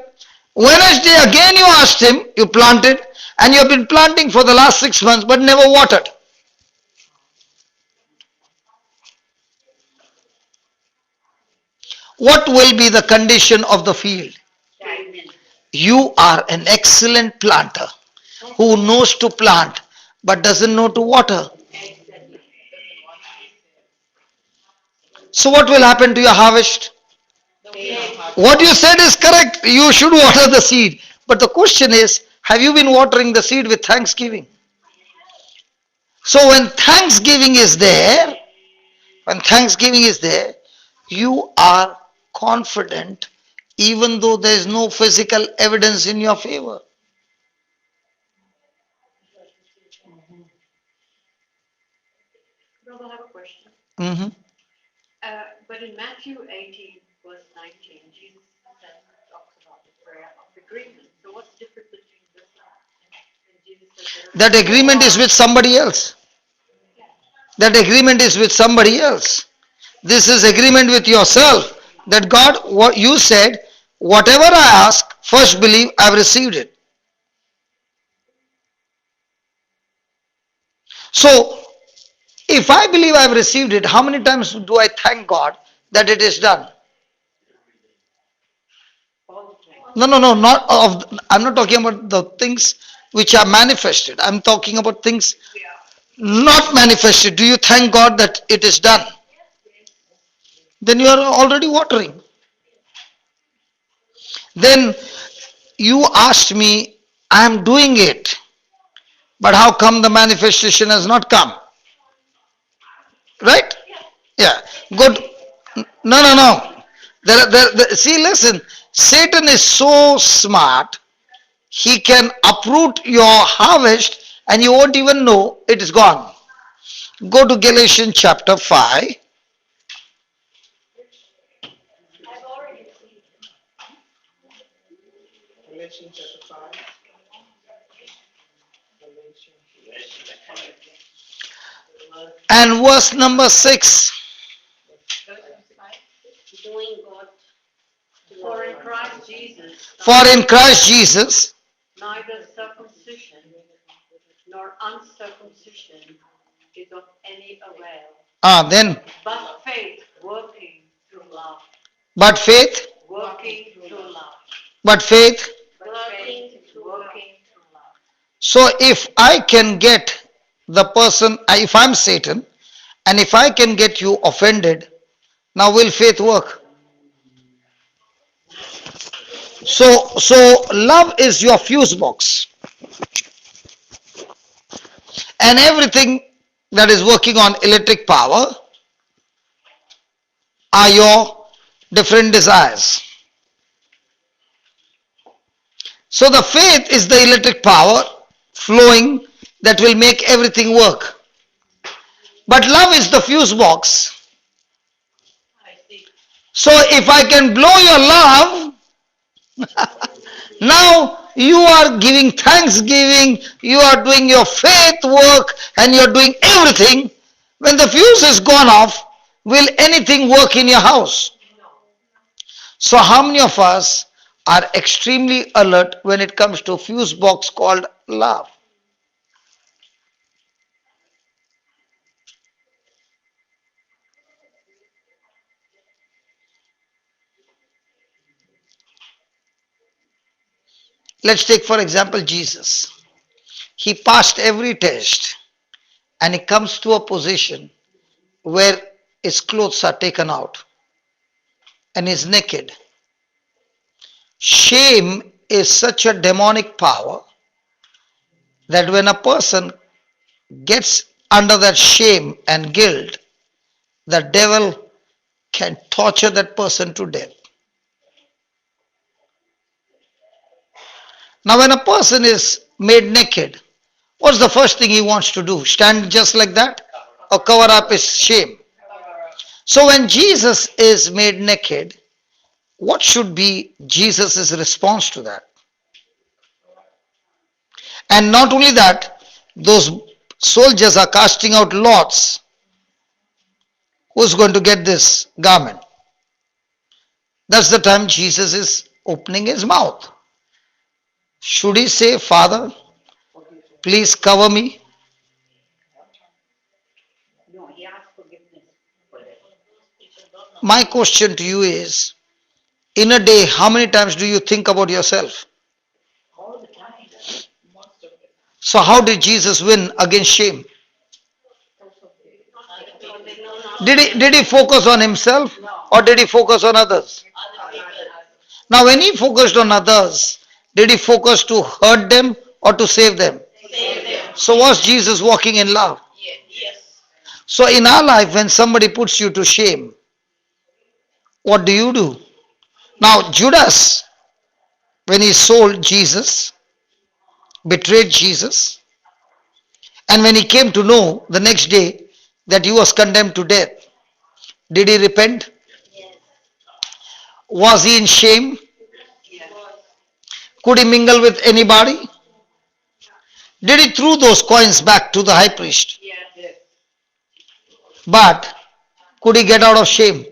Wednesday, again you asked him, you planted. And you have been planting for the last 6 months but never watered. What will be the condition of the field? You are an excellent planter who knows to plant but doesn't know to water. So what will happen to your harvest? What you said is correct. You should water the seed. But the question is, have you been watering the seed with thanksgiving? So when thanksgiving is there, you are confident even though there is no physical evidence in your favor. Rob, I have a question. Mhm. But in Matthew 18, verse 19, Jesus talks about the prayer of agreement. So what's the difference between this and Jesus says That agreement is with somebody else. That agreement is with somebody else. This is agreement with yourself. That God, what you said, whatever I ask, first believe I've received it. So, if I believe I've received it, how many times do I thank God that it is done? No, no, no, I'm not talking about the things which are manifested. I'm talking about things not manifested. Do you thank God that it is done? Then you are already watering. Then you asked me, I am doing it, but how come the manifestation has not come? Right? Yeah. Good. No, no, no. See, listen. Satan is so smart. He can uproot your harvest and you won't even know it is gone. Go to Galatians chapter 5. Galatians chapter 5. And verse number 6. Doing God. For in Christ Jesus, For in Christ Jesus, neither circumcision nor uncircumcision is of any avail, then, but faith working through love. but faith, Working through love. but faith. Working through love. So if I can get the person, if I'm Satan, and if I can get you offended, now will faith work? So love is your fuse box. And everything that is working on electric power are your different desires. So the faith is the electric power flowing that will make everything work. But love is the fuse box. So if I can blow your love, now you are giving thanksgiving, you are doing your faith work, and you are doing everything. When the fuse is gone off, will anything work in your house? So how many of us are extremely alert when it comes to a fuse box called love? Let's take for example Jesus. He passed every test and he comes to a position where his clothes are taken out and he's naked. Shame is such a demonic power that when a person gets under that shame and guilt, the devil can torture that person to death. Now, when a person is made naked, what's the first thing he wants to do? Stand just like that or cover up his shame? So, when Jesus is made naked, what should be Jesus' response to that? And not only that, those soldiers are casting out lots. Who's going to get this garment? That's the time Jesus is opening his mouth. Should he say, Father, please cover me? No, he asked forgiveness for that. My question to you is, in a day, how many times do you think about yourself? All the time. So how did Jesus win against shame? Did he focus on himself or did he focus on others? Now when he focused on others, did he focus to hurt them or to save them? So was Jesus walking in love? Yes. So in our life, when somebody puts you to shame, what do you do? Now Judas, when he sold Jesus, betrayed Jesus, and when he came to know the next day that he was condemned to death, did he repent? Was he in shame? Could he mingle with anybody? Did he throw those coins back to the high priest? Yes. But could he get out of shame?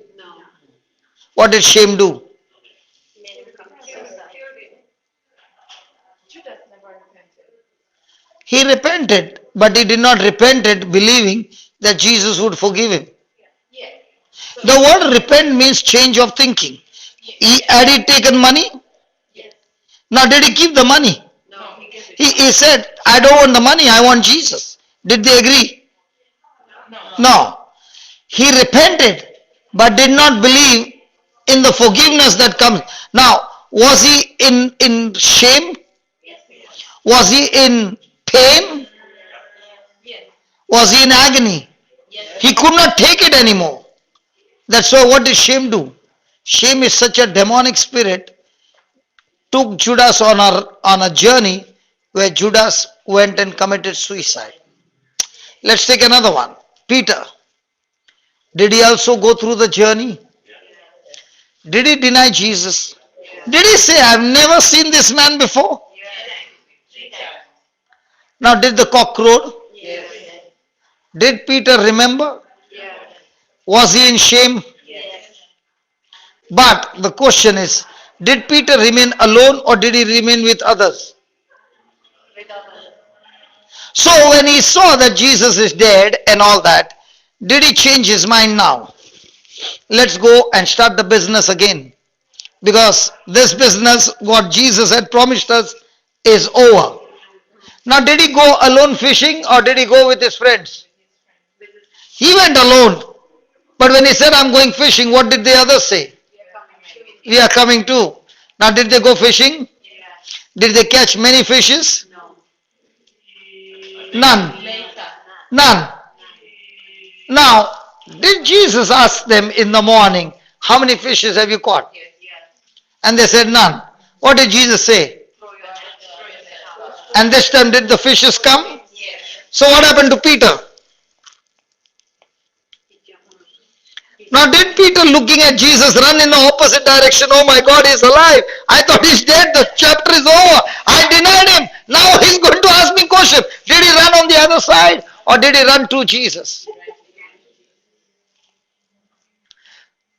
What did shame do? He repented, but he did not repent it believing that Jesus would forgive him. The word repent means change of thinking. Had he taken money? Now did he keep the money? He said, I don't want the money, I want Jesus. Did they agree? No. He repented, but did not believe in the forgiveness that comes. Now, was he in shame? Was he in pain? Was he in agony? He could not take it anymore. That's why what did shame do? Shame is such a demonic spirit, took Judas on a journey where Judas went and committed suicide. Let's take another one. Peter. Did he also go through the journey? Did he deny Jesus? Did he say, I've never seen this man before? Now, did the cock crow? Did Peter remember? Was he in shame? But the question is, did Peter remain alone or did he remain with others? So when he saw that Jesus is dead and all that, did he change his mind now? Let's go and start the business again. Because this business, what Jesus had promised us, is over. Now did he go alone fishing or did he go with his friends? He went alone. But when he said, I'm going fishing, what did the others say? We are coming too. Now did they go fishing? Did they catch many fishes? None. None. Now, did Jesus ask them in the morning, how many fishes have you caught? And they said none. What did Jesus say? And this time did the fishes come? So what happened to Peter? Now did Peter looking at Jesus run in the opposite direction? Oh my God, he's alive. I thought he's dead. The chapter is over. I denied him. Now he's going to ask me question. Did he run on the other side or did he run to Jesus?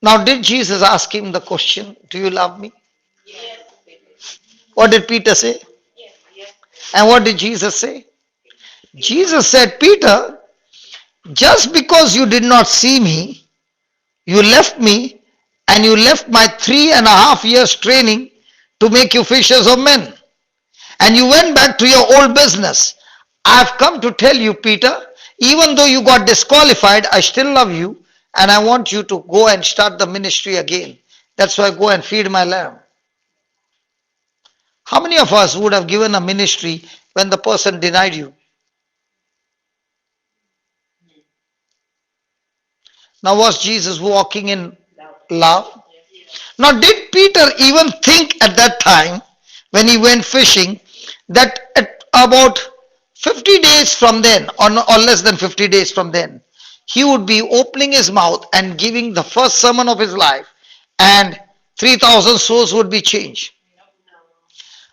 Now did Jesus ask him the question, do you love me? What did Peter say? And what did Jesus say? Jesus said, Peter, just because you did not see me, you left me and you left my 3.5 years training to make you fishers of men. And you went back to your old business. I've come to tell you, Peter, even though you got disqualified, I still love you and I want you to go and start the ministry again. That's why go and feed my lamb. How many of us would have given a ministry when the person denied you? Now was Jesus walking in love? Now did Peter even think at that time when he went fishing that at about 50 days from then or less than 50 days from then he would be opening his mouth and giving the first sermon of his life and 3,000 souls would be changed.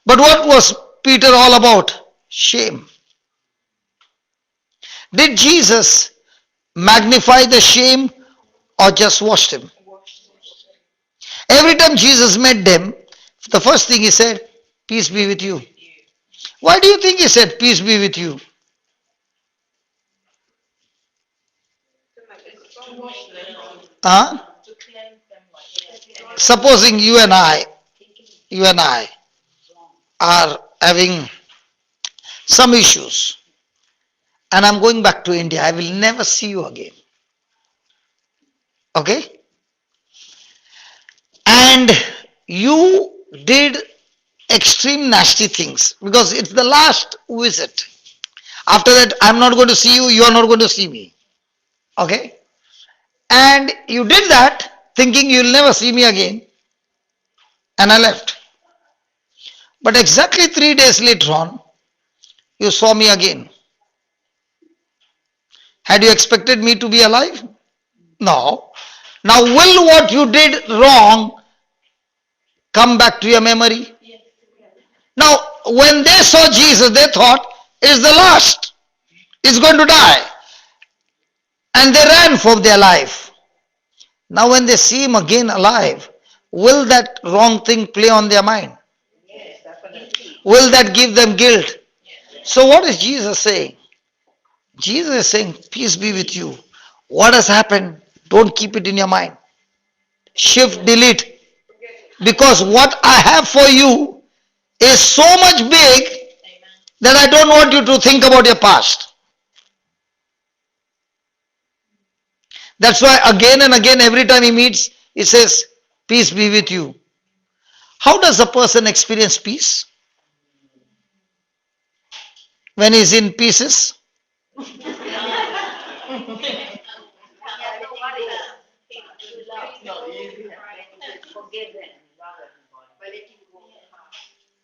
But what was Peter all about? Shame. Did Jesus magnify the shame or just washed him? Every time Jesus met them, the first thing he said, peace be with you. Why do you think he said, peace be with you? Huh? Supposing you and I are having some issues and I'm going back to India, I will never see you again. Okay? And you did extreme nasty things because it's the last visit. After that, I'm not going to see you, you are not going to see me. Okay? And you did that thinking you'll never see me again, and I left. But exactly 3 days later on, you saw me again. Had you expected me to be alive? No. Now, will what you did wrong come back to your memory? Now, when they saw Jesus, they thought, it's the last. It's going to die. And they ran for their life. Now, when they see him again alive, will that wrong thing play on their mind? Will that give them guilt? So, what is Jesus saying? Jesus is saying, peace be with you. What has happened, don't keep it in your mind. Shift, delete. Because what I have for you is so much big that I don't want you to think about your past. That's why again and again, every time he meets, he says, peace be with you. How does a person experience peace? When he's in pieces?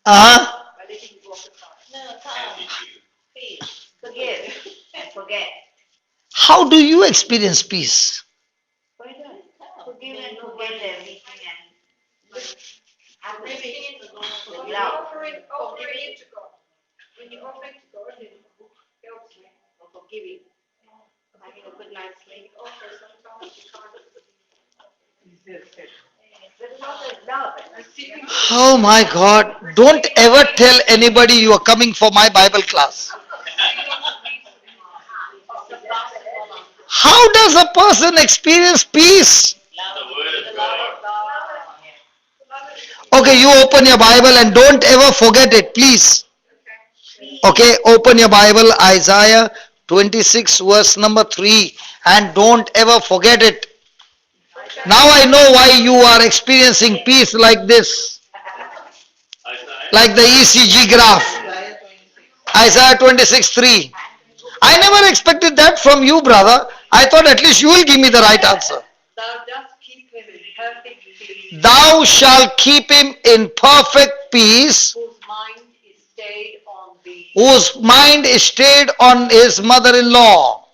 Uh-huh. Forgive and forget. How do you experience peace? Forgive and forget everything and appreciate When you love. offer it to God, when you offer it to God, it helps me for forgiving. Having a good night's sleep. Also, sometimes you can't. But love is love. Oh my God. Don't ever tell anybody you are coming for my Bible class. How does a person experience peace? The word of God. Okay, you open your Bible and don't ever forget it, please. Okay, open your Bible, Isaiah 26 verse number 3, and don't ever forget it. Now I know why you are experiencing peace like this, like the ECG graph. Isaiah 26 3. I never expected that from you, brother. I thought at least you will give me the right answer. Thou dost keep him in perfect peace, Thou shalt keep him in perfect peace, whose mind is stayed on thee. whose mind is stayed on his mother-in-law.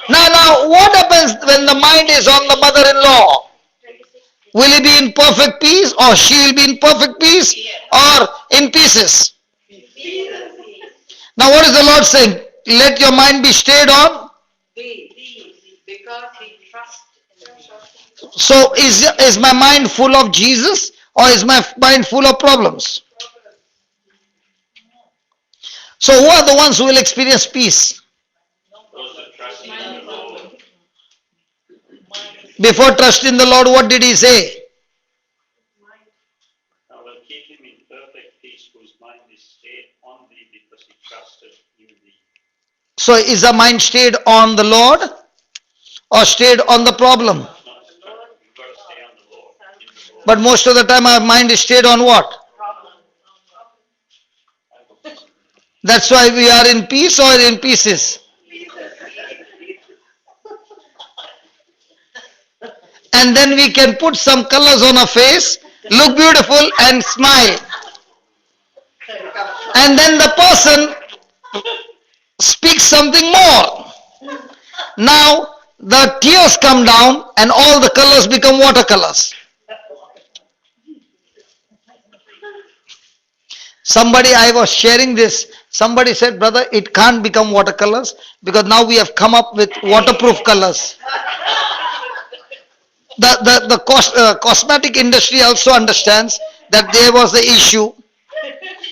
Now, what happens when the mind is on the mother-in-law? Will he be in perfect peace, or she will be in perfect peace, or in pieces? Now, what is the Lord saying? Let your mind be stayed on. Thee, because he trusts in thee. So, is my mind full of Jesus, or is my mind full of problems? So, who are the ones who will experience peace? Those who trust in the Lord. Before trust in the Lord, what did he say? I will keep him in perfect peace, whose mind is stayed on thee, because he trusted in thee. So, is the mind stayed on the Lord, or stayed on the problem? Not distracted. You've got to stay on the Lord. In the Lord. But most of the time, our mind is stayed on what? That's why we are in peace or in pieces. And then we can put some colors on our face, look beautiful and smile. And then the person speaks something more. Now, the tears come down and all the colors become watercolors. Somebody, I was sharing this, somebody said, brother, it can't become watercolors because now we have come up with waterproof colors. The cosmetic industry also understands that there was the issue,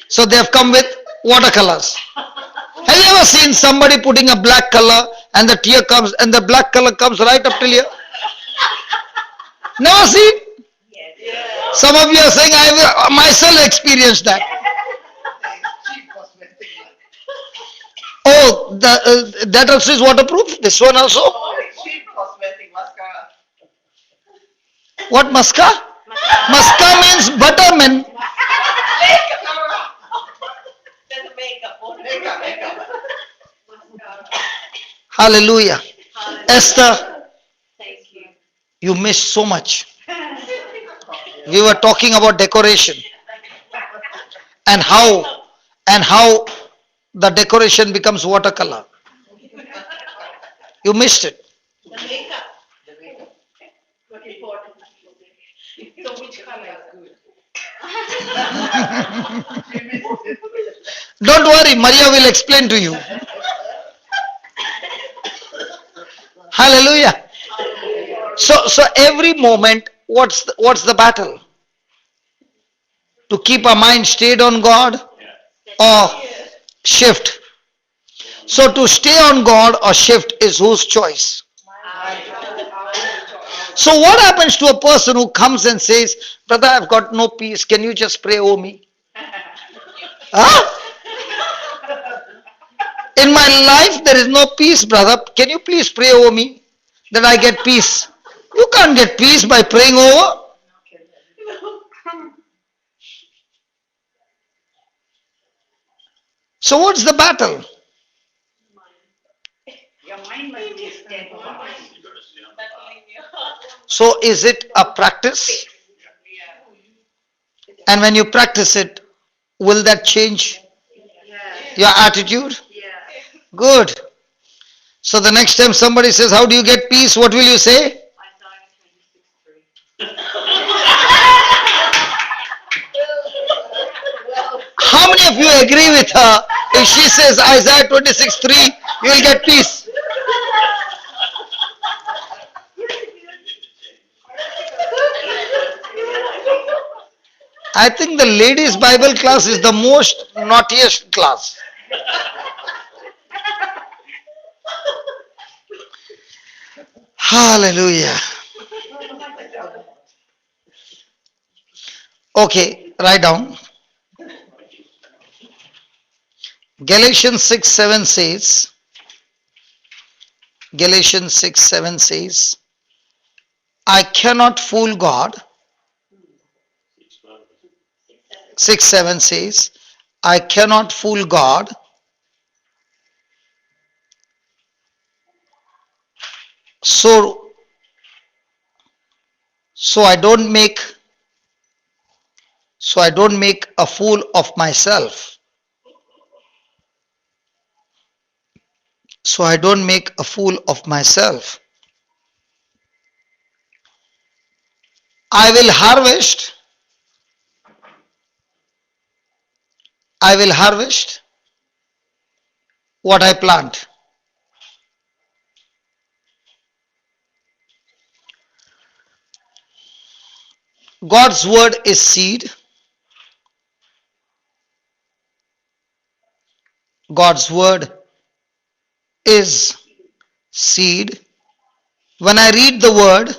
so they have come with watercolors. Have you ever seen somebody putting a black color and the tear comes and the black color comes right up till here? Never seen? Some of you are saying, I have myself experienced that. Oh, that also is waterproof? This one also? What muska? Muska means butterman. Hallelujah. Esther, Thank you. you missed so much. We were talking about decoration and how the decoration becomes watercolor. You missed it. Don't worry, Maria will explain to you. Hallelujah. So every moment, what's the battle? To keep our mind stayed on God or shift. So to stay on God or shift is whose choice? So what happens to a person who comes and says, brother, I've got no peace, can you just pray over me? Huh? In my life there is no peace, brother, can you please pray over me that I get peace? You can't get peace by praying over. So what's the battle? So is it a practice? And when you practice it, will that change your attitude? Good. So the next time somebody says, how do you get peace? What will you say? How many of you agree with her? If she says Isaiah 26:3, you will get peace. I think the ladies' Bible class is the most naughtiest class. Hallelujah. Okay, write down. Galatians 6:7 says, Galatians 6:7 says, I cannot fool God. 6:7 says, I cannot fool God. So, so I don't make a fool of myself. So I don't make a fool of myself. I will harvest. I will harvest what I plant. God's word is seed. God's word is seed. When I read the word,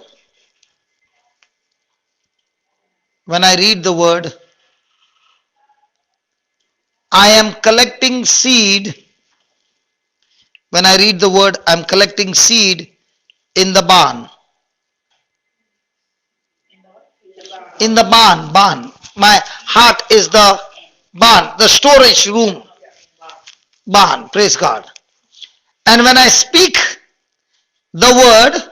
when I read the word, I am collecting seed. When I read the word, I'm collecting seed in the barn. In the barn. My heart is the barn, the storage room. Barn, praise God. And when I speak the word,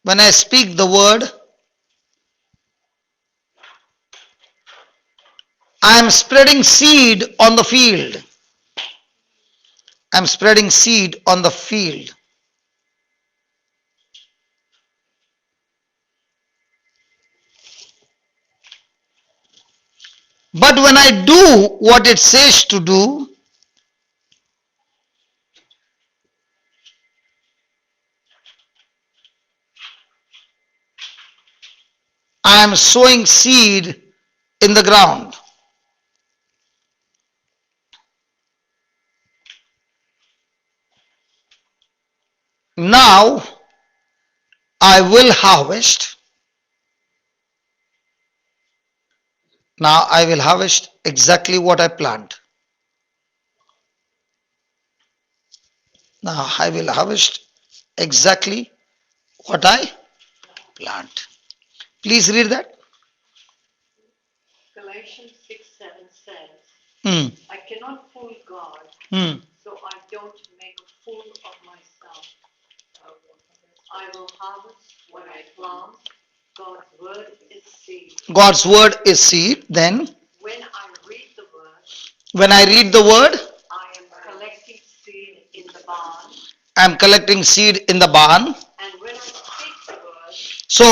when I speak the word, I am spreading seed on the field. I'm spreading seed on the field. But when I do what it says to do, I am sowing seed in the ground. Now I will harvest. Now I will harvest exactly what I plant. Now I will harvest exactly what I plant. Please read that. Galatians 6:7 says, Hmm. I cannot fool God, Hmm. so I don't make a fool of myself. I will harvest what I plant. God's word is seed. God's word is seed. Then, When I read the word, when I read the word, I am collecting seed in the barn. I'm collecting seed in the barn. And when I speak the word, So,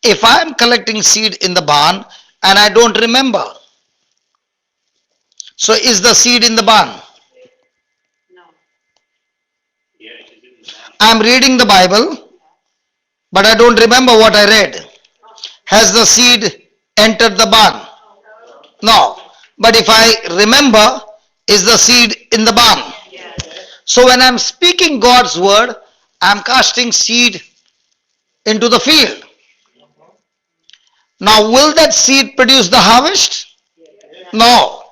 if I am collecting seed in the barn and I don't remember, so is the seed in the barn? no. Yeah, it is in the mind. I'm reading the Bible, but I don't remember what I read. Has the seed entered the barn? No. But if I remember, is the seed in the barn? Yes. So when I'm speaking God's word, I'm casting seed into the field. Now, will that seed produce the harvest? No.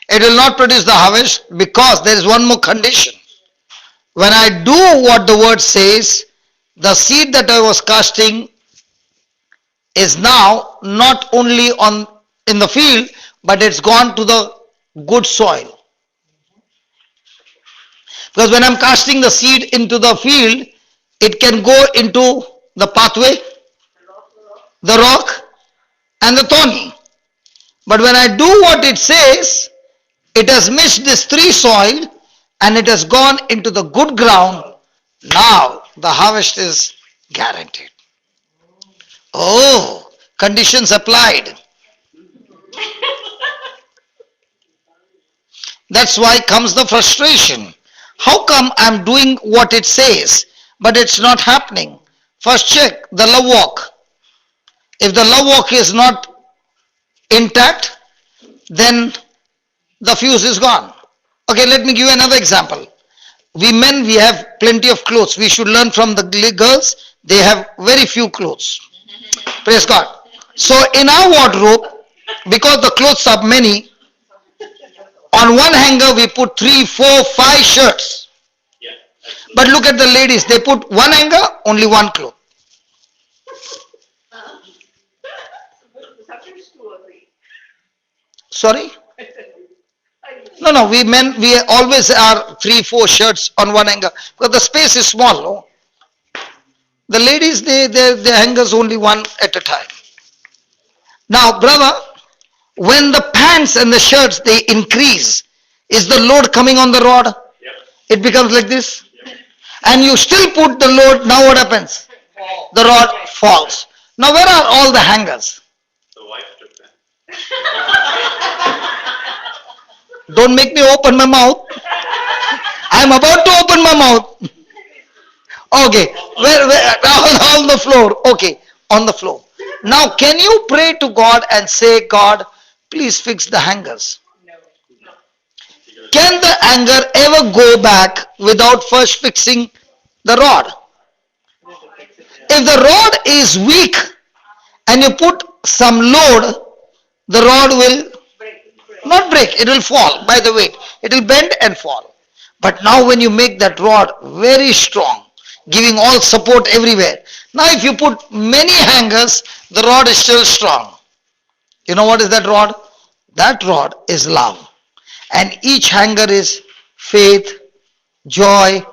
It will not produce the harvest because there is one more condition. When I do what the word says, the seed that I was casting is now not only on in the field, but it's gone to the good soil. Because when I'm casting the seed into the field, it can go into the pathway, the rock, and the thorny. But when I do what it says, it has missed this three soil and it has gone into the good ground. Now the harvest is guaranteed. Oh, conditions applied. That's why comes the frustration. How come I'm doing what it says, but it's not happening? First check the love walk. If the love walk is not intact, then the fuse is gone. Okay, let me give you another example. We men, we have plenty of clothes. We should learn from the girls. They have very few clothes. Praise God. So in our wardrobe, because the clothes are many, on one hanger we put 3, 4, 5 shirts. Yeah, absolutely. But look at the ladies, they put one hanger, only one cloth. Sometimes 2 or 3. Sorry? No, we men, we always are 3, 4 shirts on one hanger because the space is small. No? The ladies, their hangers only one at a time. Now, brother, when the pants and the shirts, they increase, is the load coming on the rod? Yep, It becomes like this. yep. And you still put the load, now what happens? The rod falls. Now, where are all the hangers? The wife took them. Don't make me open my mouth. I'm about to open my mouth. Okay, where on the floor. Okay, on the floor. Now, can you pray to God and say, God, please fix the hangers? Can the hanger ever go back without first fixing the rod? If the rod is weak and you put some load, the rod will not break, it will fall by the weight. It will bend and fall. But now when you make that rod very strong, giving all support everywhere, now if you put many hangers, the rod is still strong. You know what is that rod? That rod is love. And each hanger is faith, joy,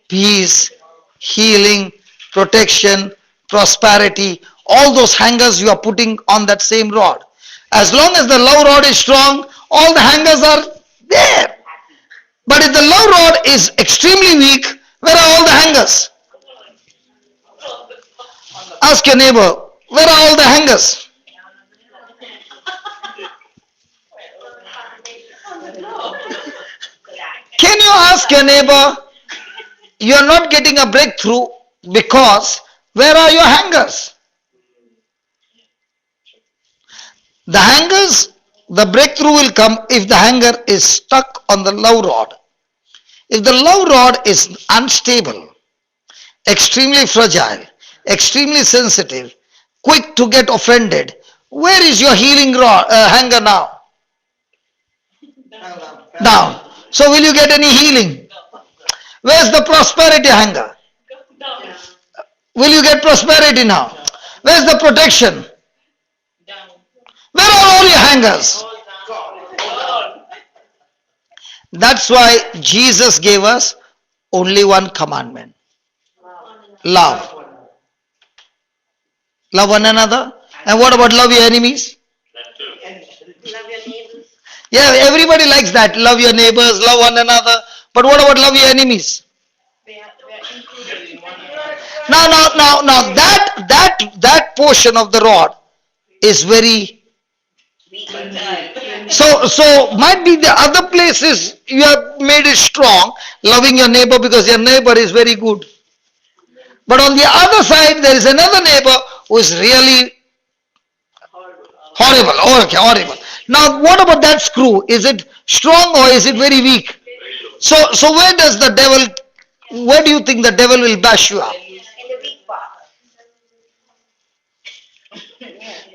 peace, healing, protection, prosperity. All those hangers you are putting on that same rod. As long as the love rod is strong, all the hangers are there. But if the love rod is extremely weak, where are all the hangers? Ask your neighbor, where are all the hangers? Can you ask your neighbor, you are not getting a breakthrough because where are your hangers? The hangers, the breakthrough will come if the hanger is stuck on the love rod. If the love rod is unstable, extremely fragile, extremely sensitive, quick to get offended, where is your healing rod, hanger now? Down. So will you get any healing? Where's the prosperity hanger? Will you get prosperity now? Where's the protection? Where are all your hangers? That's why Jesus gave us only one commandment. Love. Love one another. And what about love your enemies? That too. Love your neighbors. Yeah, everybody likes that. Love your neighbors, love one another. But what about love your enemies? They are included in one Now, that portion of the rod is very. So might be the other places you have made it strong, loving your neighbor because your neighbor is very good. But on the other side, there is another neighbor who is really horrible. Oh, okay, horrible. Now, what about that screw? Is it strong or is it very weak? So where does the devil? Where do you think the devil will bash you up? In the weak part.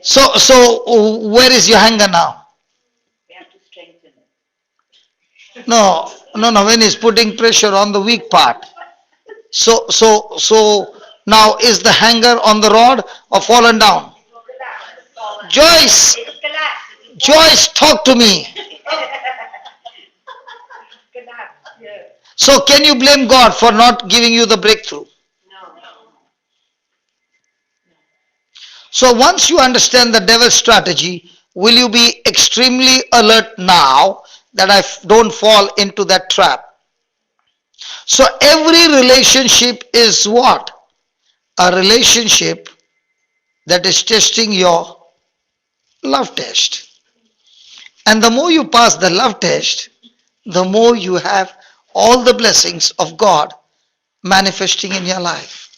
So where is your hanger now? We have to strengthen it. No. When he's putting pressure on the weak part. So now is the hanger on the rod or fallen down? Joyce, It's collapsed. Joyce, talk to me. Yeah. So can you blame God for not giving you the breakthrough? No. So once you understand the devil's strategy, will you be extremely alert now that I don't fall into that trap? So every relationship is what? A relationship that is testing your love test. And the more you pass the love test, the more you have all the blessings of God manifesting in your life.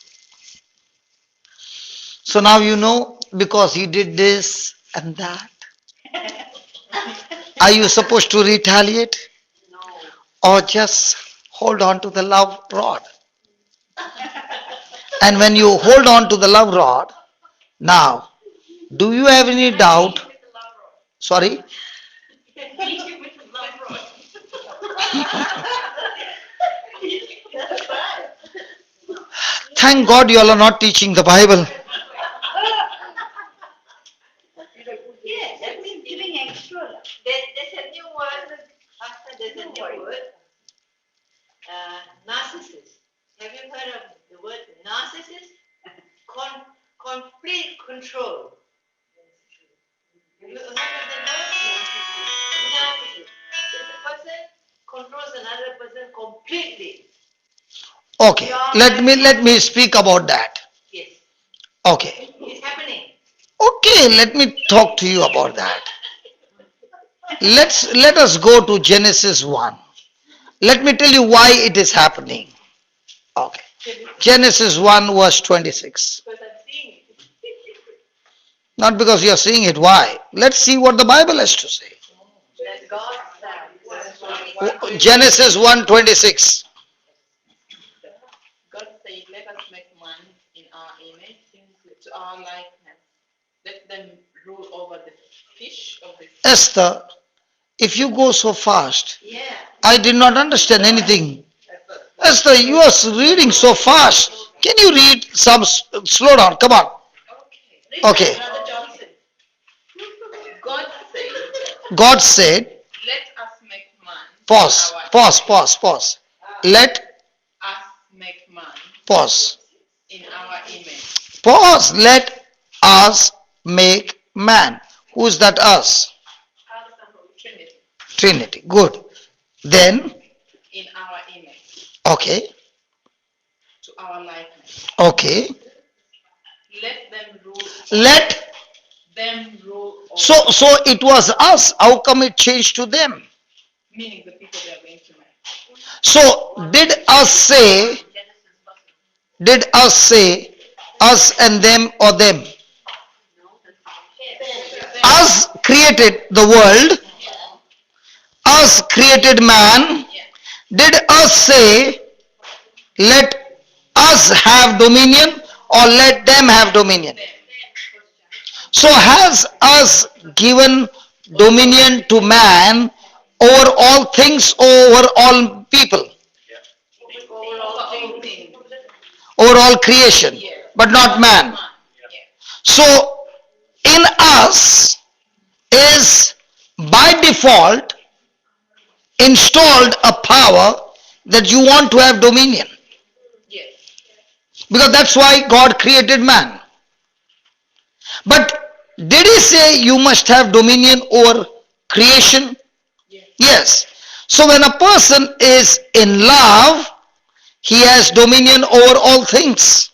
So now you know because he did this and that. Are you supposed to retaliate or just hold on to the love rod? And when you hold on to the love rod, now, do you have any doubt? Sorry? Thank God you all are not teaching the Bible. Yeah, that means giving extra love. There's a new word, Pastor, there's a new word. Narcissist. Have you heard of the word narcissist? Complete control. Have you heard of the word? Narcissist. So the person controls another person completely. Okay, let me speak about that. Yes, Okay. it's happening. Okay, let me talk to you about that. Let us go to Genesis 1. Let me tell you why it is happening. Okay. Genesis 1 verse 26. Because I'm seeing it. Not because you are seeing it. Why? Let's see what the Bible has to say. That God said, Genesis 1:26. God said, let us make man in our image, to our likeness. Let them rule over the fish of the sea. Esther, if you go so fast, yeah. I did not understand anything. Esther, you are reading so fast. Can you read some? Slow down. Come on. Okay. Brother Johnson, God said, God said, let us make man. pause, pause. Let, Us make man pause, in our image. pause. Let us make man. Who is that us? Trinity. Trinity. Good. Then, in our image, Okay. to our likeness. Okay. Let them rule. Let. Them rule So over. so it was us. How come it changed to them? Meaning the people they are going to marry. So did us say us and them or them? Us created the world. Us created man. Did us say let us have dominion or let them have dominion? So has us given dominion to man over all things, over all people, Yeah. Over all things. over all creation, but not man. Yeah. So in us is by default installed a power that you want to have dominion, Yes. because that's why God created man. But did he say you must have dominion over creation? Yes. Yes. So when a person is in love, he has dominion over all things.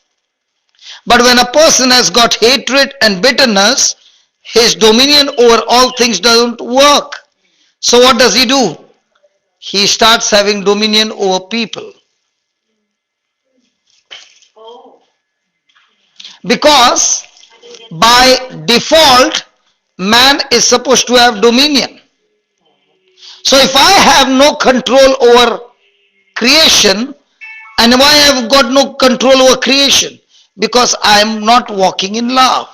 But when a person has got hatred and bitterness, his dominion over all things doesn't work. So what does he do? He starts having dominion over people. Oh, Because by default, man is supposed to have dominion. So if I have no control over creation, and why I have got no control over creation? Because I am not walking in love.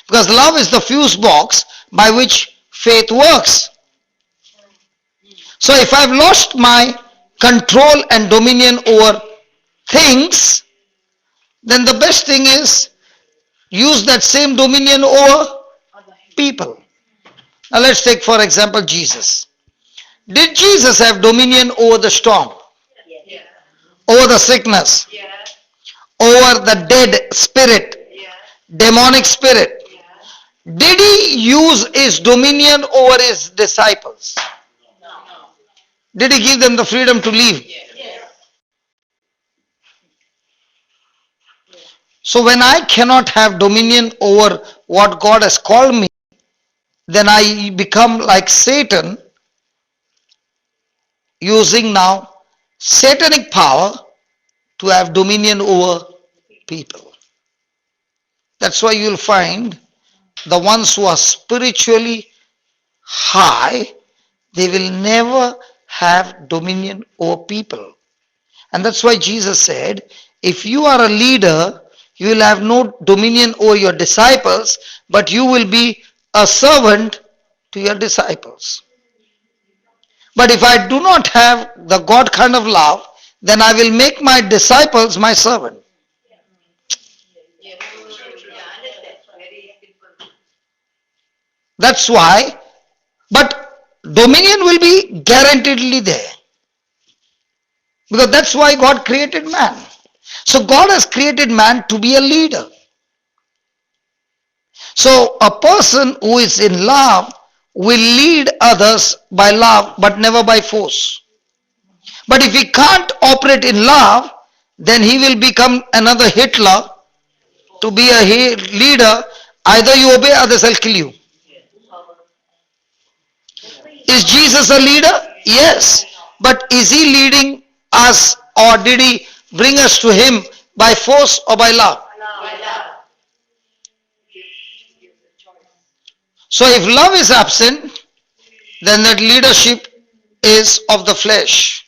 Because love is the fuse box by which faith works. So if I've lost my control and dominion over things, then the best thing is use that same dominion over people. Now let's take for example Jesus. Did Jesus have dominion over the storm, Yes. over the sickness, Yes. over the dead spirit, Yes. demonic spirit? Did he use his dominion over his disciples? No. Did he give them the freedom to leave? Yes. So when I cannot have dominion over what God has called me, then I become like Satan, using now satanic power to have dominion over people. That's why you'll find the ones who are spiritually high, they will never have dominion over people. And that's why Jesus said, if you are a leader, you will have no dominion over your disciples, but you will be a servant to your disciples. But if I do not have the God kind of love, then I will make my disciples my servant. Yes. Yeah, understand. Very simple. That's why, but dominion will be guaranteedly there. Because that's why God created man. So God has created man to be a leader. So a person who is in love will lead others by love but never by force. But if he can't operate in love, then he will become another Hitler to be a leader. Either you obey, others will kill you. Is Jesus a leader? Yes. But is he leading us, or did he bring us to him by force or by love? By love. So if love is absent, then that leadership is of the flesh.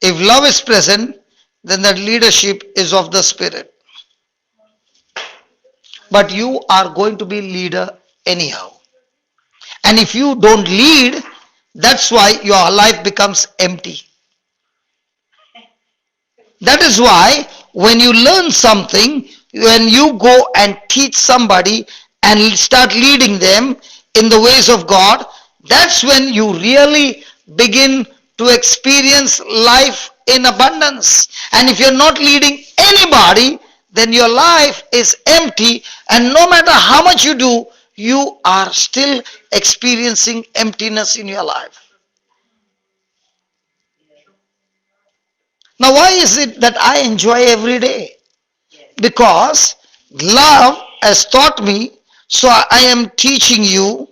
If love is present, then that leadership is of the spirit. But you are going to be leader anyhow. And if you don't lead, that's why your life becomes empty. That is why when you learn something, when you go and teach somebody and start leading them in the ways of God, that's when you really begin to experience life in abundance. And if you're not leading anybody, then your life is empty, and no matter how much you do, you are still experiencing emptiness in your life. Now, why is it that I enjoy every day? Yes. Because love has taught me, so I am teaching you,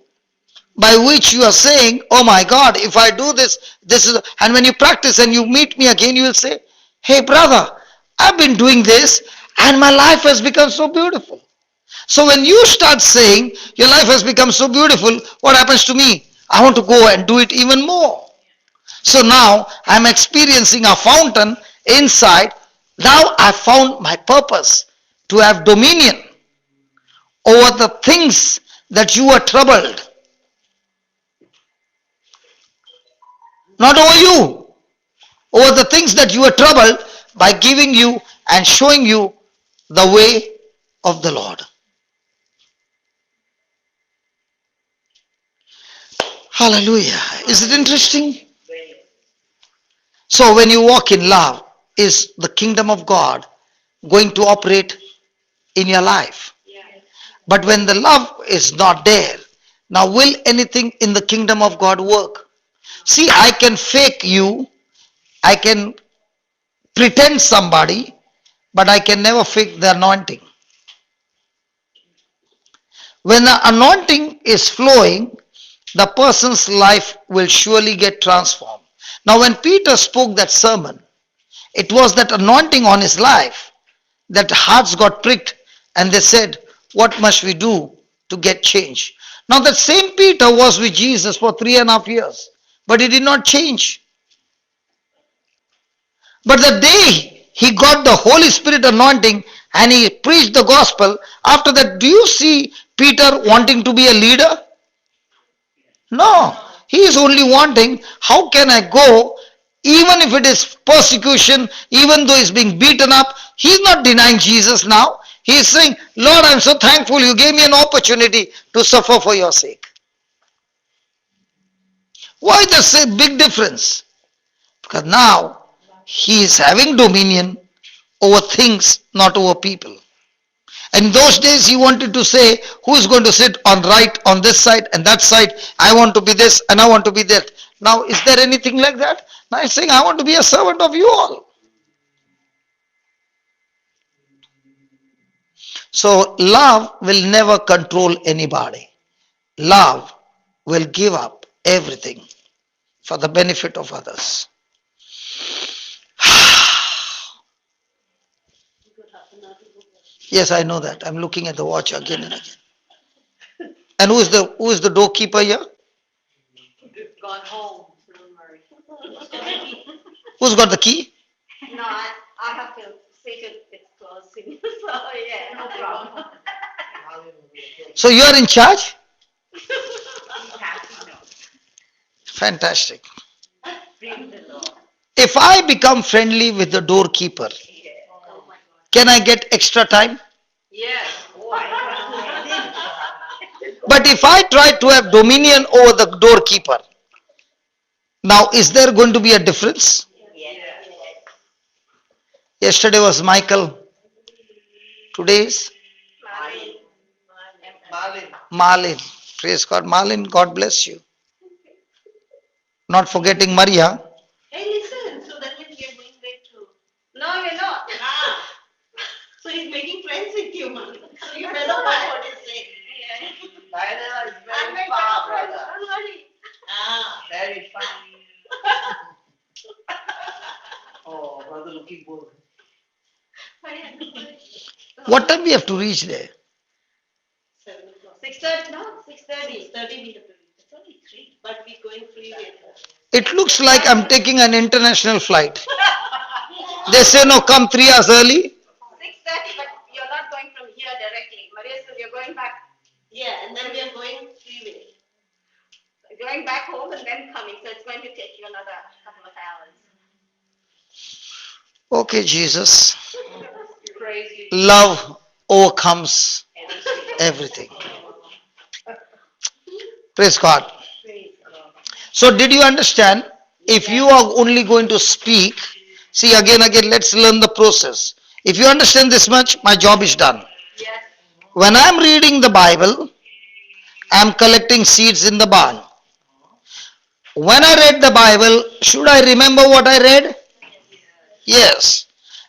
by which you are saying, oh my God, if I do this, this is, and when you practice and you meet me again, you will say, hey brother, I've been doing this and my life has become so beautiful. So when you start saying your life has become so beautiful, what happens to me? I want to go and do it even more. So now I'm experiencing a fountain inside. Now I found my purpose to have dominion over the things that you are troubled. Not over you, over the things that you are troubled, by giving you and showing you the way of the Lord. Hallelujah. Is it interesting? Very. So when you walk in love, is the kingdom of God going to operate in your life? Yeah. But when the love is not there, now will anything in the kingdom of God work? See, I can fake you, I can pretend somebody, but I can never fake the anointing. When the anointing is flowing, the person's life will surely get transformed. Now, when Peter spoke that sermon, it was that anointing on his life that hearts got pricked and they said, what must we do to get change? Now, that same Peter was with Jesus for 3.5 years, but he did not change. But the day he got the Holy Spirit anointing and he preached the gospel, after that, do you see Peter wanting to be a leader? No. He is only wanting, how can I go, even if it is persecution, even though he's being beaten up, he's not denying Jesus now. He is saying, Lord, I'm so thankful you gave me an opportunity to suffer for your sake. Why the big difference? Because now he is having dominion over things, not over people. And in those days he wanted to say, who is going to sit on right, on this side and that side? I want to be this and I want to be that. Now is there anything like that? Now he's saying, I want to be a servant of you all. So love will never control anybody. Love will give up everything for the benefit of others. Yes, I know that. I'm looking at the watch again and again. And who is the doorkeeper here? Gone home, so don't worry. Who's got the key? No, I have to see to it's closing. So yeah, no problem. So you are in charge? Fantastic. If I become friendly with the doorkeeper, Oh my God. can I get extra time? Yes. But if I try to have dominion over the doorkeeper, now is there going to be a difference? Yes. Yesterday was Michael. Today is Marlin. Marlin. Praise God. Marlin, God bless you. Not forgetting Maria. Hey, listen, so that means you're going there too. No, you're not. Ah, so he's making friends with you, man. So you better watch what he's saying. Yeah. Diana is I'm very very far, far, brother. don't worry. Ah, very far. Oh, brother looking good. But yeah, don't worry. What time we have to reach there? 7 o'clock. 6:30, no? 6:30. 6:30 we have to reach. It's only 3, but we're going freeway. It looks like I'm taking an international flight. They say no, come 3 hours early. 6:30, but you're not going from here directly. Maria said you're going back. Yeah, and then we are going freeway. Going back home and then coming, so it's going to take you another couple of hours. Okay, Jesus. Crazy. Love overcomes everything. Praise God. So did you understand? If you are only going to speak, see again, let's learn the process. If you understand this much, my job is done. Yes. When I'm reading the Bible, I'm collecting seeds in the barn. When I read the Bible, should I remember what I read? Yes.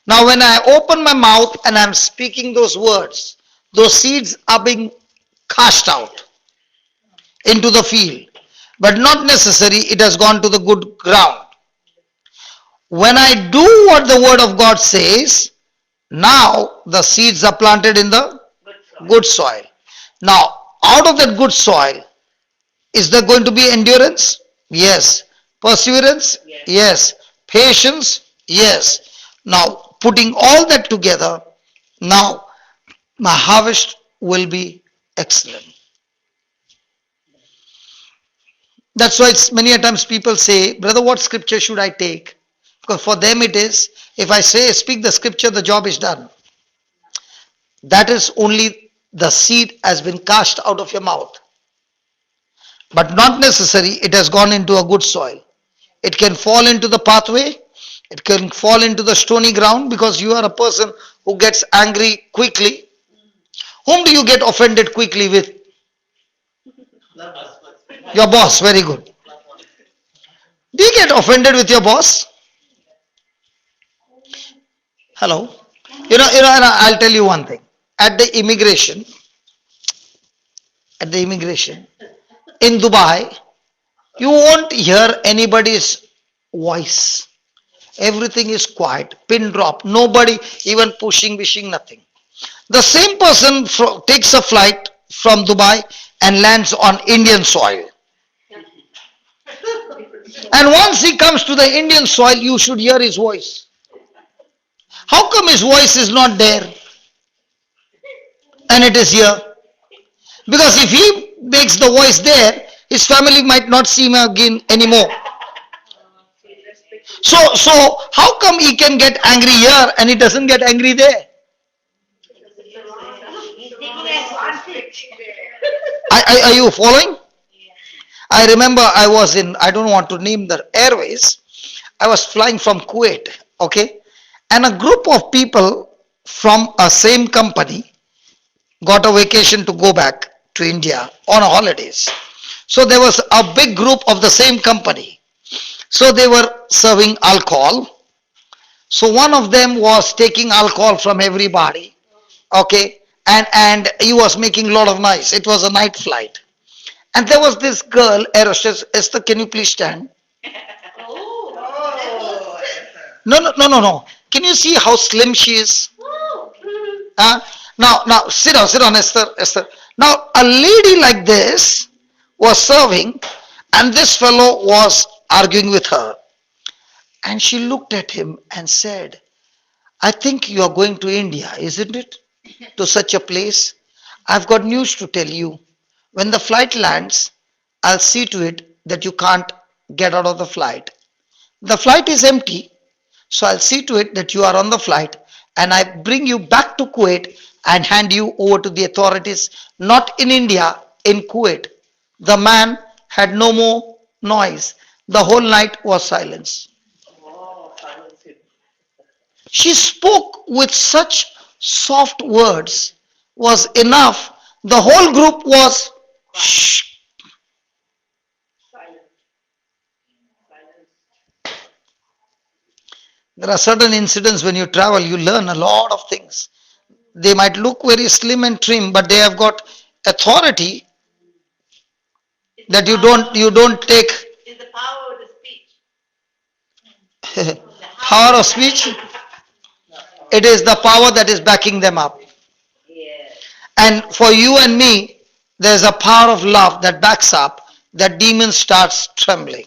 Now, when I open my mouth and I'm speaking those words, those seeds are being cast out into the field. But not necessary, it has gone to the good ground. When I do what the word of God says, now the seeds are planted in the Good soil. good soil. Now, out of that good soil, is there going to be endurance? Yes. Perseverance? Yes. Yes. Patience? Yes. Now, putting all that together, now my harvest will be excellent. That's why it's many a times people say, brother, what scripture should I take? Because for them it is, if I say, speak the scripture, the job is done. That is only the seed has been cast out of your mouth. But not necessary, it has gone into a good soil. It can fall into the pathway, it can fall into the stony ground because you are a person who gets angry quickly. Whom do you get offended quickly with? Your boss, very good. Do you get offended with your boss? Hello? I'll tell you one thing. At the immigration, at the immigration in Dubai, you won't hear anybody's voice. Everything is quiet, pin drop, nobody even pushing, wishing, nothing. The same person takes a flight from Dubai and lands on Indian soil. And once he comes to the Indian soil, you should hear his voice. How come his voice is not there and it is here? Because if he makes the voice there, his family might not see him again anymore. So how come he can get angry here and he doesn't get angry there? He's taking advantage. Are you following? I remember I was in, I don't want to name the airways, I was flying from Kuwait, okay? And a group of people from a same company got a vacation to go back to India on holidays. So there was a big group of the same company. So they were serving alcohol. So one of them was taking alcohol from everybody, okay? And he was making a lot of noise. It was a night flight. And there was this girl, air hostess, Esther, can you please stand? Oh. No. Can you see how slim she is? Now, sit down, Esther. Now, a lady like this was serving, and this fellow was arguing with her. And she looked at him and said, I think you are going to India, isn't it? To such a place. I've got news to tell you. When the flight lands, I'll see to it that you can't get out of the flight. The flight is empty, so I'll see to it that you are on the flight and I bring you back to Kuwait and hand you over to the authorities, not in India, in Kuwait. The man had no more noise. The whole night was silence. She spoke with such soft words, was enough. The whole group was shh. There are certain incidents when you travel, you learn a lot of things. They might look very slim and trim, but they have got authority that you don't take. Is the power of the speech. Power of speech. It is the power that is backing them up. Yes. And for you and me, there's a power of love that backs up, that demon starts trembling.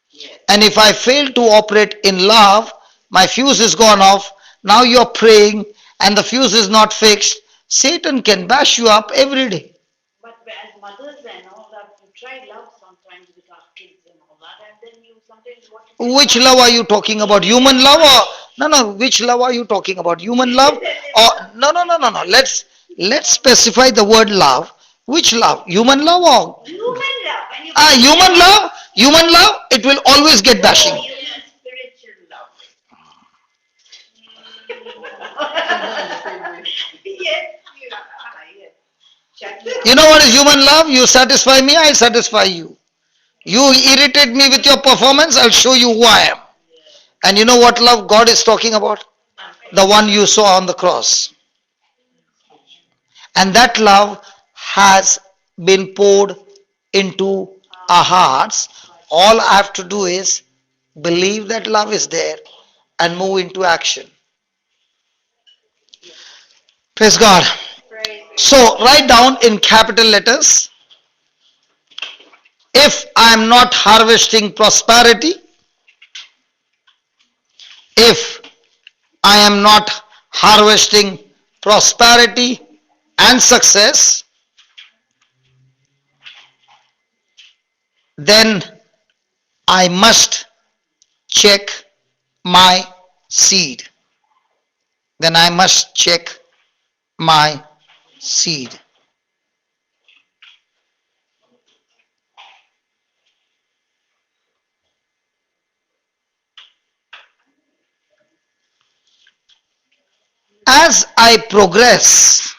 Yes. And if I fail to operate in love, my fuse is gone off. Now you're praying and the fuse is not fixed. Satan can bash you up every day. But as mothers and all that, you try love sometimes with our kids and all that, and then you sometimes want to. Which love are you talking about? Human love or no? Which love are you talking about? Human love or no? Let's specify the word love. Which love? Human love or Human love. When you human love? It will always get bashing. human spiritual love. Yes. You know what is human love? You satisfy me, I satisfy you. You irritate me with your performance, I'll show you who I am. And you know what love God is talking about? The one you saw on the cross. And that love has been poured into our hearts. All I have to do is believe that love is there and move into action. Praise God. So write down in capital letters, if I am not harvesting prosperity, if I am not harvesting prosperity and success, then I must check my seed. Then I must check my seed. As I progress,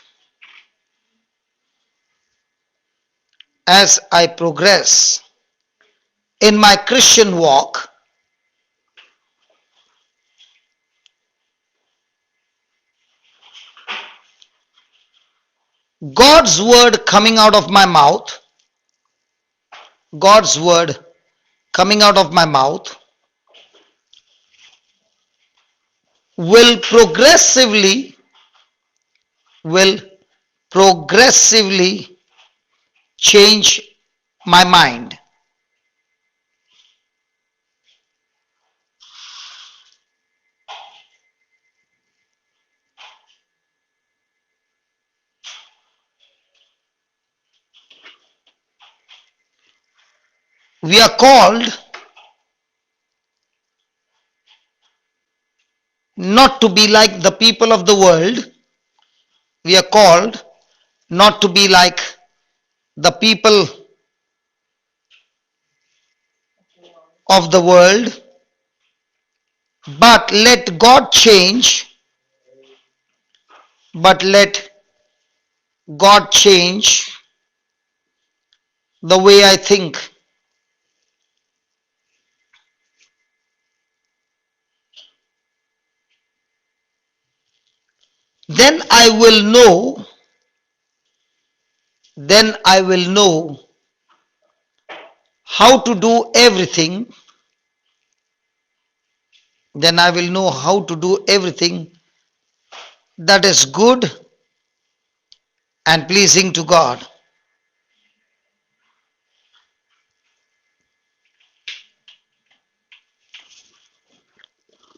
as I progress in my Christian walk, God's word coming out of my mouth, God's word coming out of my mouth will will progressively change my mind. We are called not to be like the people of the world. We are called not to be like the people of the world, but let God change, but let God change the way I think. Then I will know, then I will know how to do everything, then I will know how to do everything that is good and pleasing to God.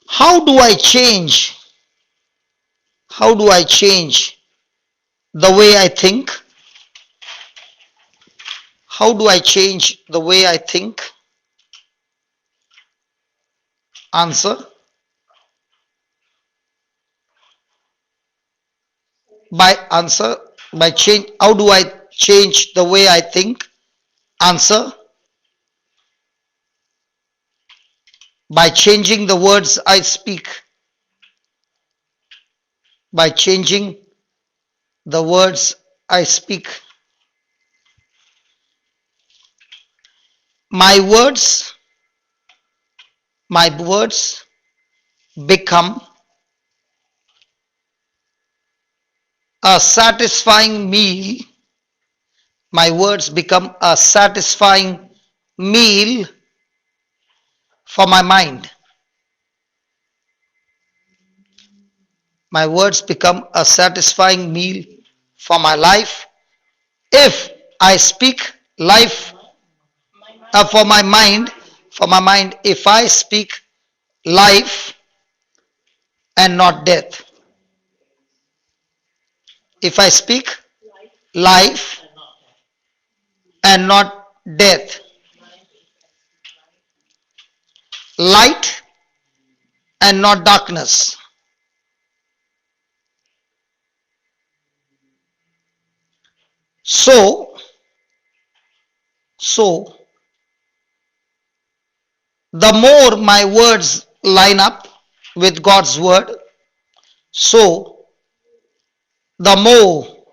How do I change? How do I change the way I think? How do I change the way I think? Answer, answer by change. How do I change the way I think? Answer, by changing the words I speak. By changing the words I speak. My words, my words become a satisfying meal. My words become a satisfying meal for my mind. My words become a satisfying meal for my life. If I speak life for my mind, if I speak life and not death, if I speak life and not death, light and not darkness. So, so the more my words line up with God's word, so the more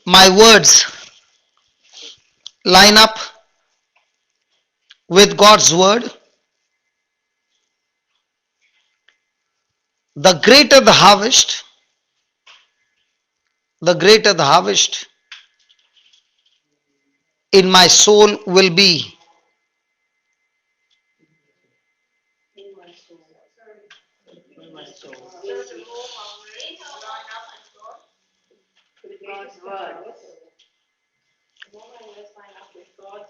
my words line up with God's word, The greater the harvest, the greater the harvest in my soul will be. In my soul. In my soul. With God's word.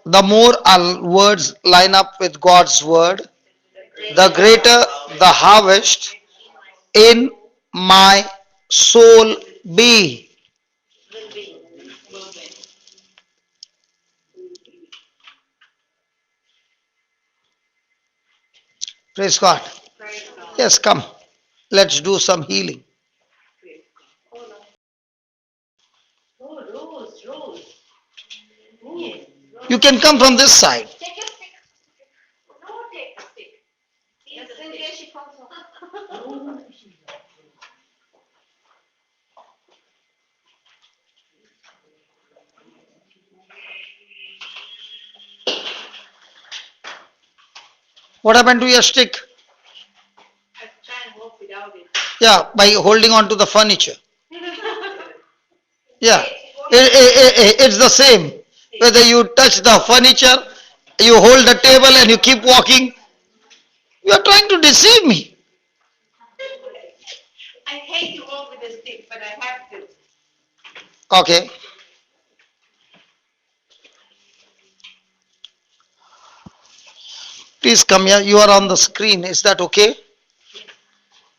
The more our words line up with God's word, the greater the harvest in my soul be. Will be. Praise God. Praise God. Yes, come. Let's do some healing. Oh, Rose. Yes. You can come from this side. Take your stick. No, take the stick. Just in case she falls off. What happened to your stick? I try and walk without it. Yeah, by holding on to the furniture. Yeah, it's the same. Whether you touch the furniture, you hold the table and you keep walking, you are trying to deceive me. I hate to walk with a stick, but I have to. Okay. Please come here. You are on the screen. Is that okay?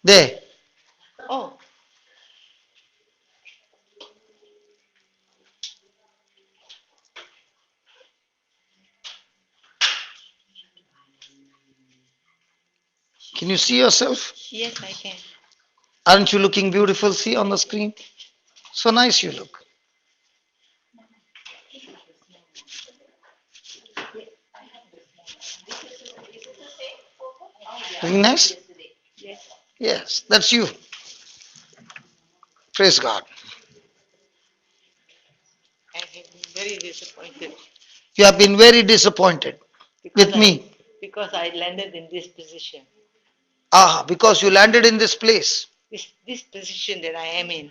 There. Oh, Can you see yourself? yes, I can. Aren't you looking beautiful? See on the screen? So nice you look. Looking nice? Yes, Yes, that's you. Praise God. I have been very disappointed You have been very disappointed because with me. because I landed in this position, Because you landed in this place. this position that I am in.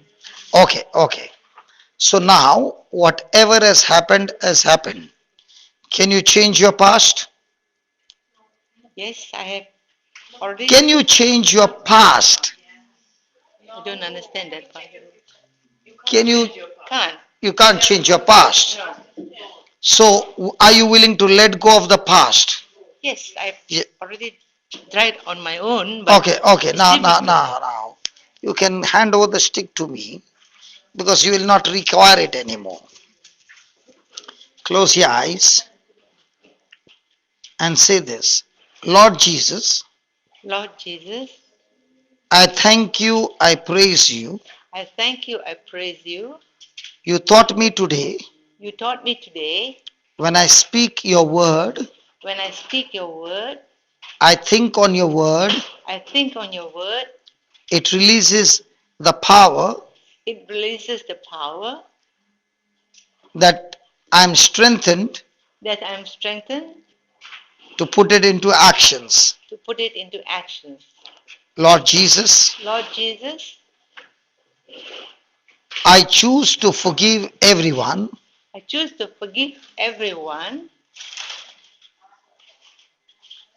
Okay, okay. So now, whatever has happened has happened. Can you change your past? Yes, I have already. Can you change your past? I don't understand that part. Can you? Can't. You can't change your past. No. So, are you willing to let go of the past? Yes, I've Yeah. already tried on my own, but Okay, okay. it's Now, difficult. now. You can hand over the stick to me because you will not require it anymore. Close your eyes and say this. Lord Jesus, Lord Jesus, I thank you, I praise you. I thank you, I praise you. You taught me today You taught me today, when I speak your word, when I speak your word, I think on your word, I think on your word, it releases the power it releases the power that I'm strengthened that I'm strengthened to put it into actions. to put it into actions. Lord Jesus, Lord Jesus, I choose to forgive everyone I choose to forgive everyone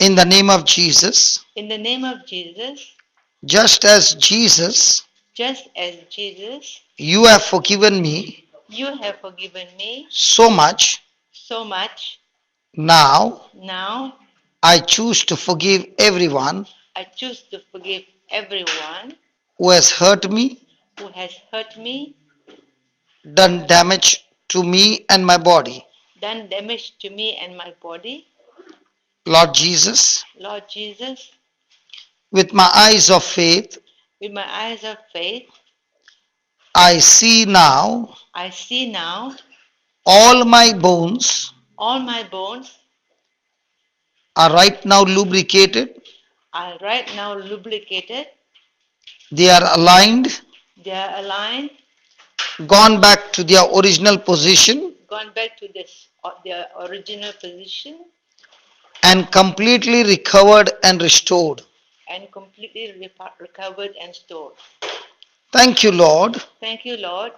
in the name of Jesus, in the name of Jesus, just as Jesus, just as Jesus, you have forgiven me you have forgiven me so much. so much. Now Now I choose to forgive everyone I choose to forgive everyone who has hurt me, who has hurt me, done damage to me and my body. done damage to me and my body. Lord Jesus, Lord Jesus, with my eyes of faith, with my eyes of faith, I see now I see now all my bones all my bones are right now lubricated, are right now lubricated, they are aligned, they are aligned, gone back to their original position, gone back to their original position, and completely recovered and restored. and completely recovered and stored. Thank you, Lord. Thank you, Lord.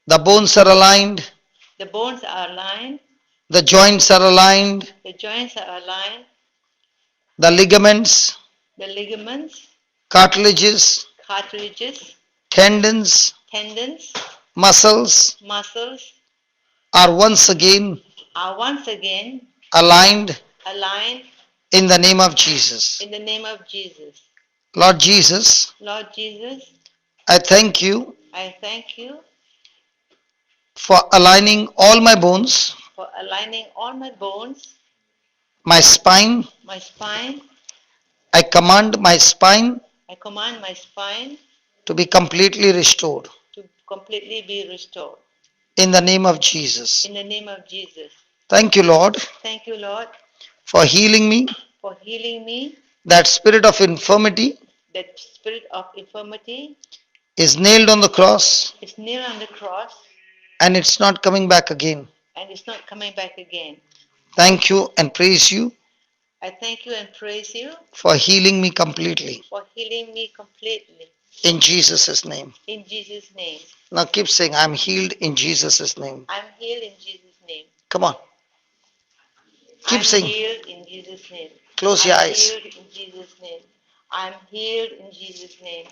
The bones are aligned, The bones are aligned, the joints are aligned, the joints are aligned, the ligaments, the ligaments, cartilages, cartilages, tendons, tendons, muscles muscles are once again are once again aligned aligned in the name of Jesus. in the name of Jesus. Lord Jesus, Lord Jesus, I thank you I thank you for aligning all my bones, for aligning all my bones, my spine. my spine. I command my spine I command my spine to be completely restored to completely be restored in the name of Jesus. in the name of Jesus. Thank you, Lord, Thank you, Lord, for healing me. for healing me. That spirit of infirmity That spirit of infirmity is nailed on the cross is nailed on the cross and it's not coming back again. and it's not coming back again. Thank you and praise you I thank you and praise you for healing me completely for healing me completely in Jesus' name. in Jesus' name. Now keep saying, I'm healed in Jesus' name. I'm healed in Jesus' name. Come on, keep I'm saying. healed in Jesus' name. Close your I'm eyes. healed in Jesus' name. I'm healed in Jesus' name.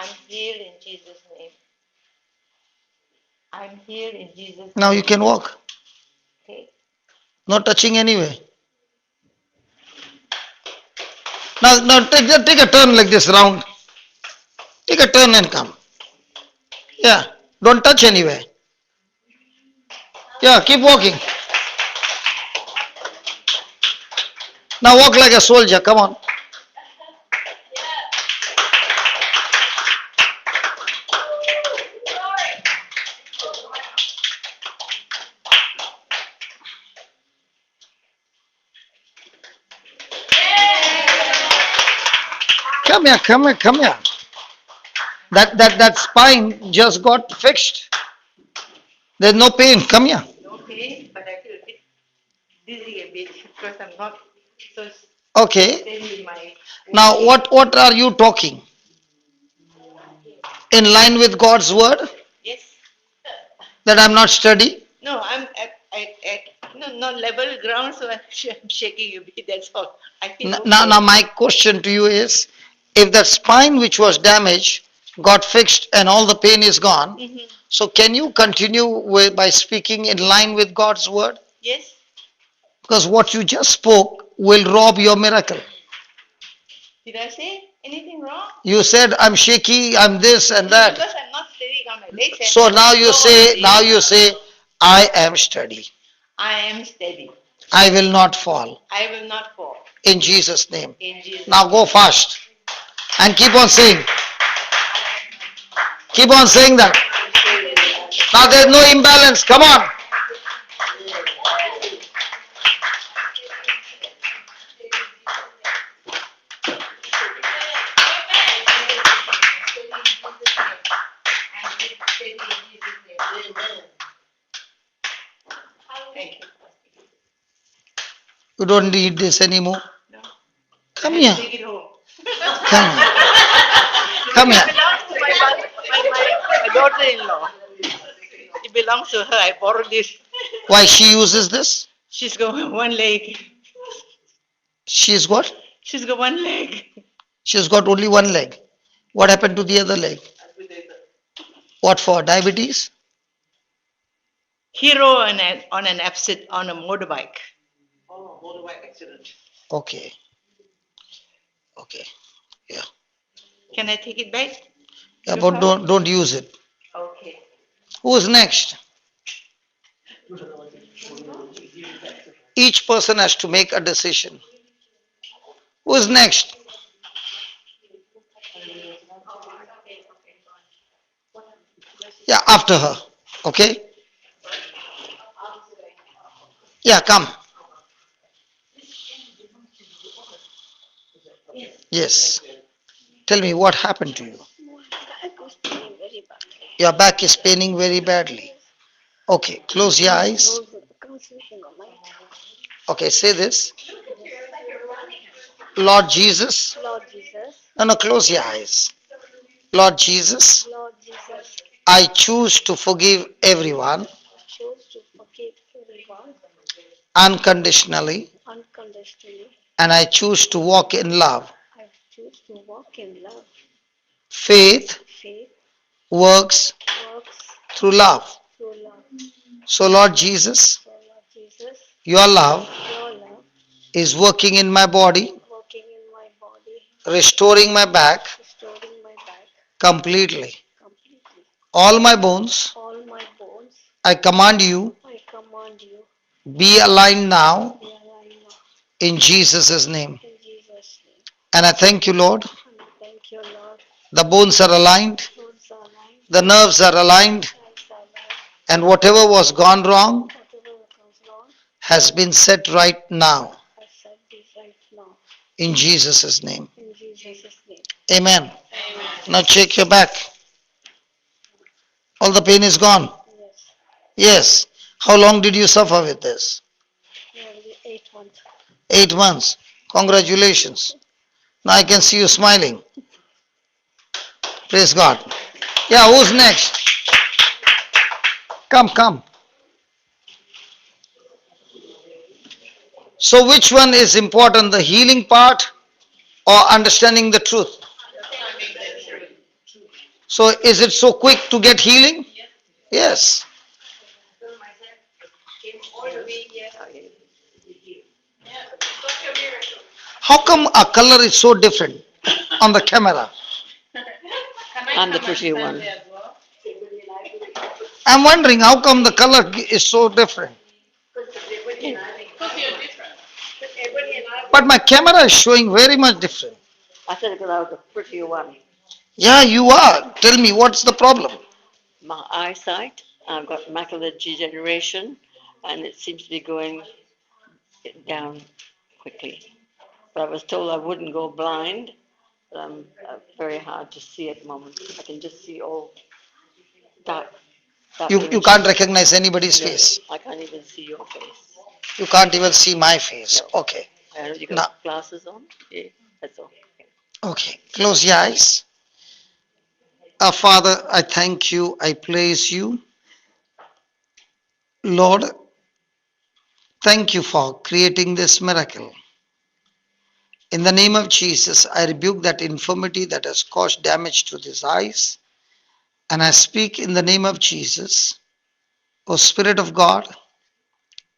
I'm healed in Jesus' name. I'm healed in Jesus' Now you name. can walk. Okay. No touching anyway. Now take a turn like this round. Take a turn and come. Yeah. Don't touch anyway. Yeah, keep walking. Now walk like a soldier. Come on. Come here, come here, come here. That spine just got fixed. There's no pain. Come here. No pain, but I feel a bit dizzy a bit because I'm not so Okay. steady in my Now walking. what are you talking? In line with God's word Yes. that I'm not steady? No, I'm at no, not level ground, so I'm shaking a bit. That's all. I feel no Now pain. my question to you is, if the spine which was damaged got fixed and all the pain is gone, Mhm. so can you continue with, by speaking in line with God's word? Yes. Because what you just spoke will rob your miracle. Did I say anything wrong? You said I'm shaky, I'm this and No, that. because I'm not steady on my legs. And So now you so say, steady. now you say, I am steady. I am steady. I will not fall. I will not fall. In Jesus' name. In Jesus' Now go name. fast and keep on saying. Keep on saying that. Now there's no imbalance. Come on. Thank you. You don't need this anymore. No. Come I here. have to take it home. Come here. Come It here. belongs to my daughter-in-law. It belongs to her. I borrowed this. Why she uses this? She's got one leg. She's what? She's got one leg. She's got only one leg. What happened to the other leg? What for? Diabetes? Hero on an upset on a motorbike. Oh, motorbike accident. Okay. Okay. Yeah. Can I take it back? Yeah, To but her? don't use it. Okay. Who's next? Each person has to make a decision. Who's next? Yeah, after her. Okay? Yeah, come. Yes. Tell me what happened to you. Your back is paining very badly. Okay, close your eyes. Okay, say this. Lord Jesus, Lord Jesus, No, no, close your eyes. Lord Jesus, Lord Jesus, I choose to forgive everyone choose to forgive everyone unconditionally, unconditionally. and I choose to walk in love. I choose to walk in love. Faith Faith works works through love. through love. So, Lord Jesus, So, Lord Jesus, your love your love is working in my body, working in my body, restoring my back restoring my back completely. completely. All my bones, All my bones, I command you, I command you, be aligned now be aligned now. in Jesus' name. In Jesus' name. And I thank you, Lord. And I thank you, Lord. The bones are aligned, Bones are aligned, the nerves are aligned, eyes are aligned. and whatever was gone wrong Whatever comes wrong, has been set right now I set this right now. in Jesus' name. In Jesus' name. Amen. Amen. Now check your back. All the pain is gone. Yes. Yes. How long did you suffer with this? Nearly 8 months. 8 months. Congratulations. Now I can see you smiling. Praise God. Yeah, who's next? Come, come. So, which one is important, the healing part or understanding the truth? So, is it so quick to get healing? Yes. How come a color is so different on the camera? I'm the pretty one. I'm wondering how come the color is so different. But my camera is showing very much different. I said because I was the pretty one. Yeah, you are. Tell me, what's the problem? My eyesight, I've got macular degeneration, and it seems to be going down quickly. But I was told I wouldn't go blind, but I'm very hard to see at the moment. I can just see all dark, dark You images. can't recognize anybody's No, face. I can't even see your face. You can't even see my face. No. Okay. I know you got Now, glasses on? Yeah, that's all. okay. Close your eyes. Our Father, I thank you. I praise you. Lord, thank you for creating this miracle. In the name of Jesus, I rebuke that infirmity that has caused damage to these eyes. And I speak in the name of Jesus. O Spirit of God,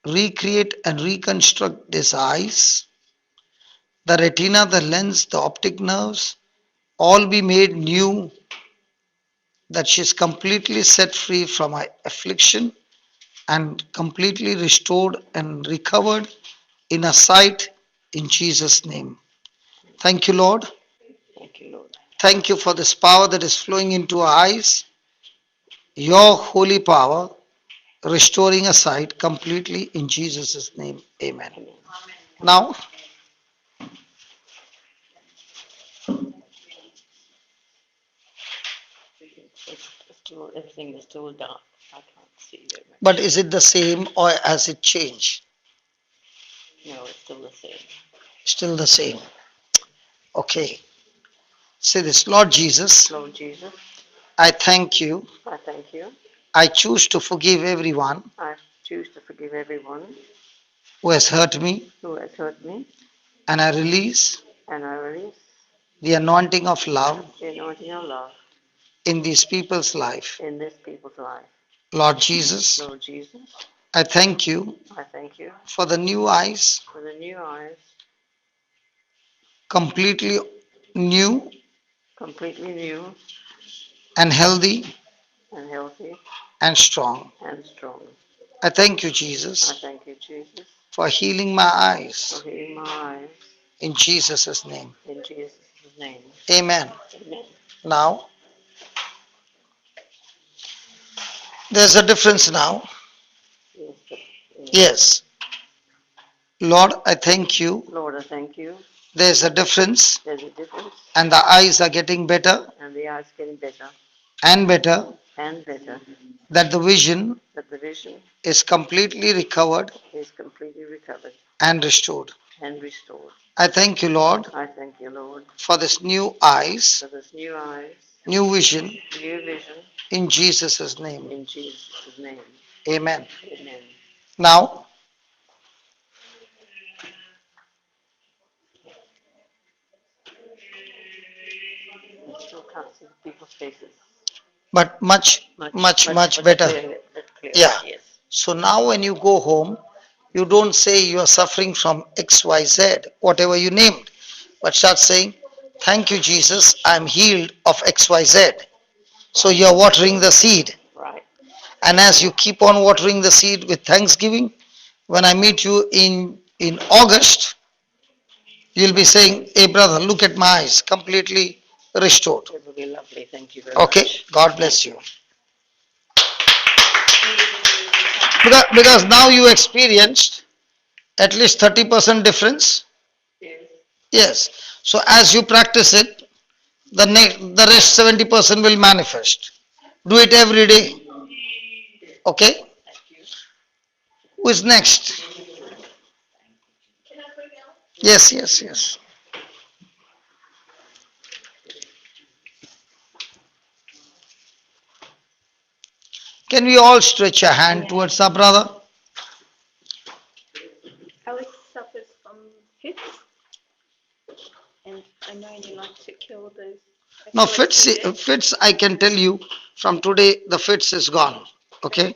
recreate and reconstruct these eyes, the retina, the lens, the optic nerves, all be made new, that she is completely set free from my affliction and completely restored and recovered in her sight in Jesus' name. Thank you, Lord. Thank you, Lord. Thank you for this power that is flowing into our eyes, your holy power restoring a sight completely in Jesus' name. Amen. Amen. Now, It's still, everything is still dark. I can't see very but much. is it the same or has it changed? No, it's still the same. Still the same. Okay. Say this, Lord Jesus, Lord Jesus, I thank you. I thank you. I choose to forgive everyone I choose to forgive everyone who has hurt me, who has hurt me, and I release and I release the anointing of love the anointing of love in these people's life. in this people's life. Lord Jesus, Lord Jesus, I thank you I thank you for the new eyes, for the new eyes, completely new completely new and healthy and healthy and strong. and strong. I thank you, I Jesus, thank you, Jesus, for healing my for eyes healing my eyes in Jesus' name. in Jesus' name. Amen. Amen. Now, there's a difference now. Yes, Yes. Lord, I thank you. Lord, I thank you. There's a difference, There's a difference, and the eyes are getting better and the eyes getting better and better, and better. that the vision That the vision is completely recovered is completely recovered and restored. and restored. I thank you, Lord, I thank you, Lord, for this new eyes, for this new eyes, new vision, new vision, in Jesus' name. in Jesus' name. Amen. Amen. Now, I still can't see the people's faces. but much better. That's clear. Yeah. Yes. So now when you go home, you don't say you are suffering from XYZ, whatever you named, but start saying, thank you, Jesus, I'm healed of XYZ. So you're watering the seed. Right. And as you keep on watering the seed with thanksgiving, when I meet you in August, you'll be saying, hey brother, look at my eyes, completely restored. It will be lovely. Thank you very Okay, much. God bless you. Because now you experienced at least 30% difference. Yes. Yes. So as you practice it, the rest 70% will manifest. Do it every day. Okay? Thank you. Who is next? Yes. Can we all stretch a hand towards our brother? Alex suffers from fits, and I know you like to kill those. No, fits, I can tell you from today, the fits is gone. Okay?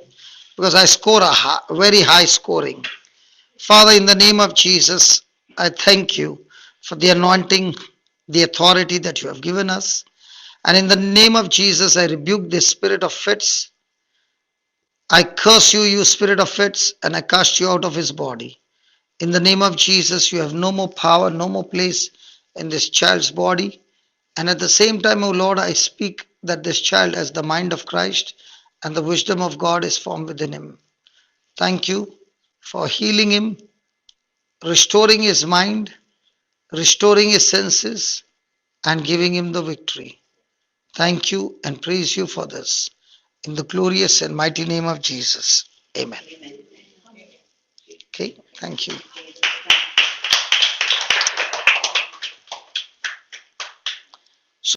Because I score very high scoring. Father, in the name of Jesus, I thank you for the anointing, the authority that you have given us. And in the name of Jesus, I rebuke the spirit of fits. I curse you, you spirit of fits, and I cast you out of his body. In the name of Jesus, you have no more power, no more place in this child's body. And at the same time, O Lord, I speak that this child has the mind of Christ and the wisdom of God is formed within him. Thank you for healing him, restoring his mind, restoring his senses, and giving him the victory. Thank you and praise you for this. In the glorious and mighty name of Jesus. Amen. Okay, thank you.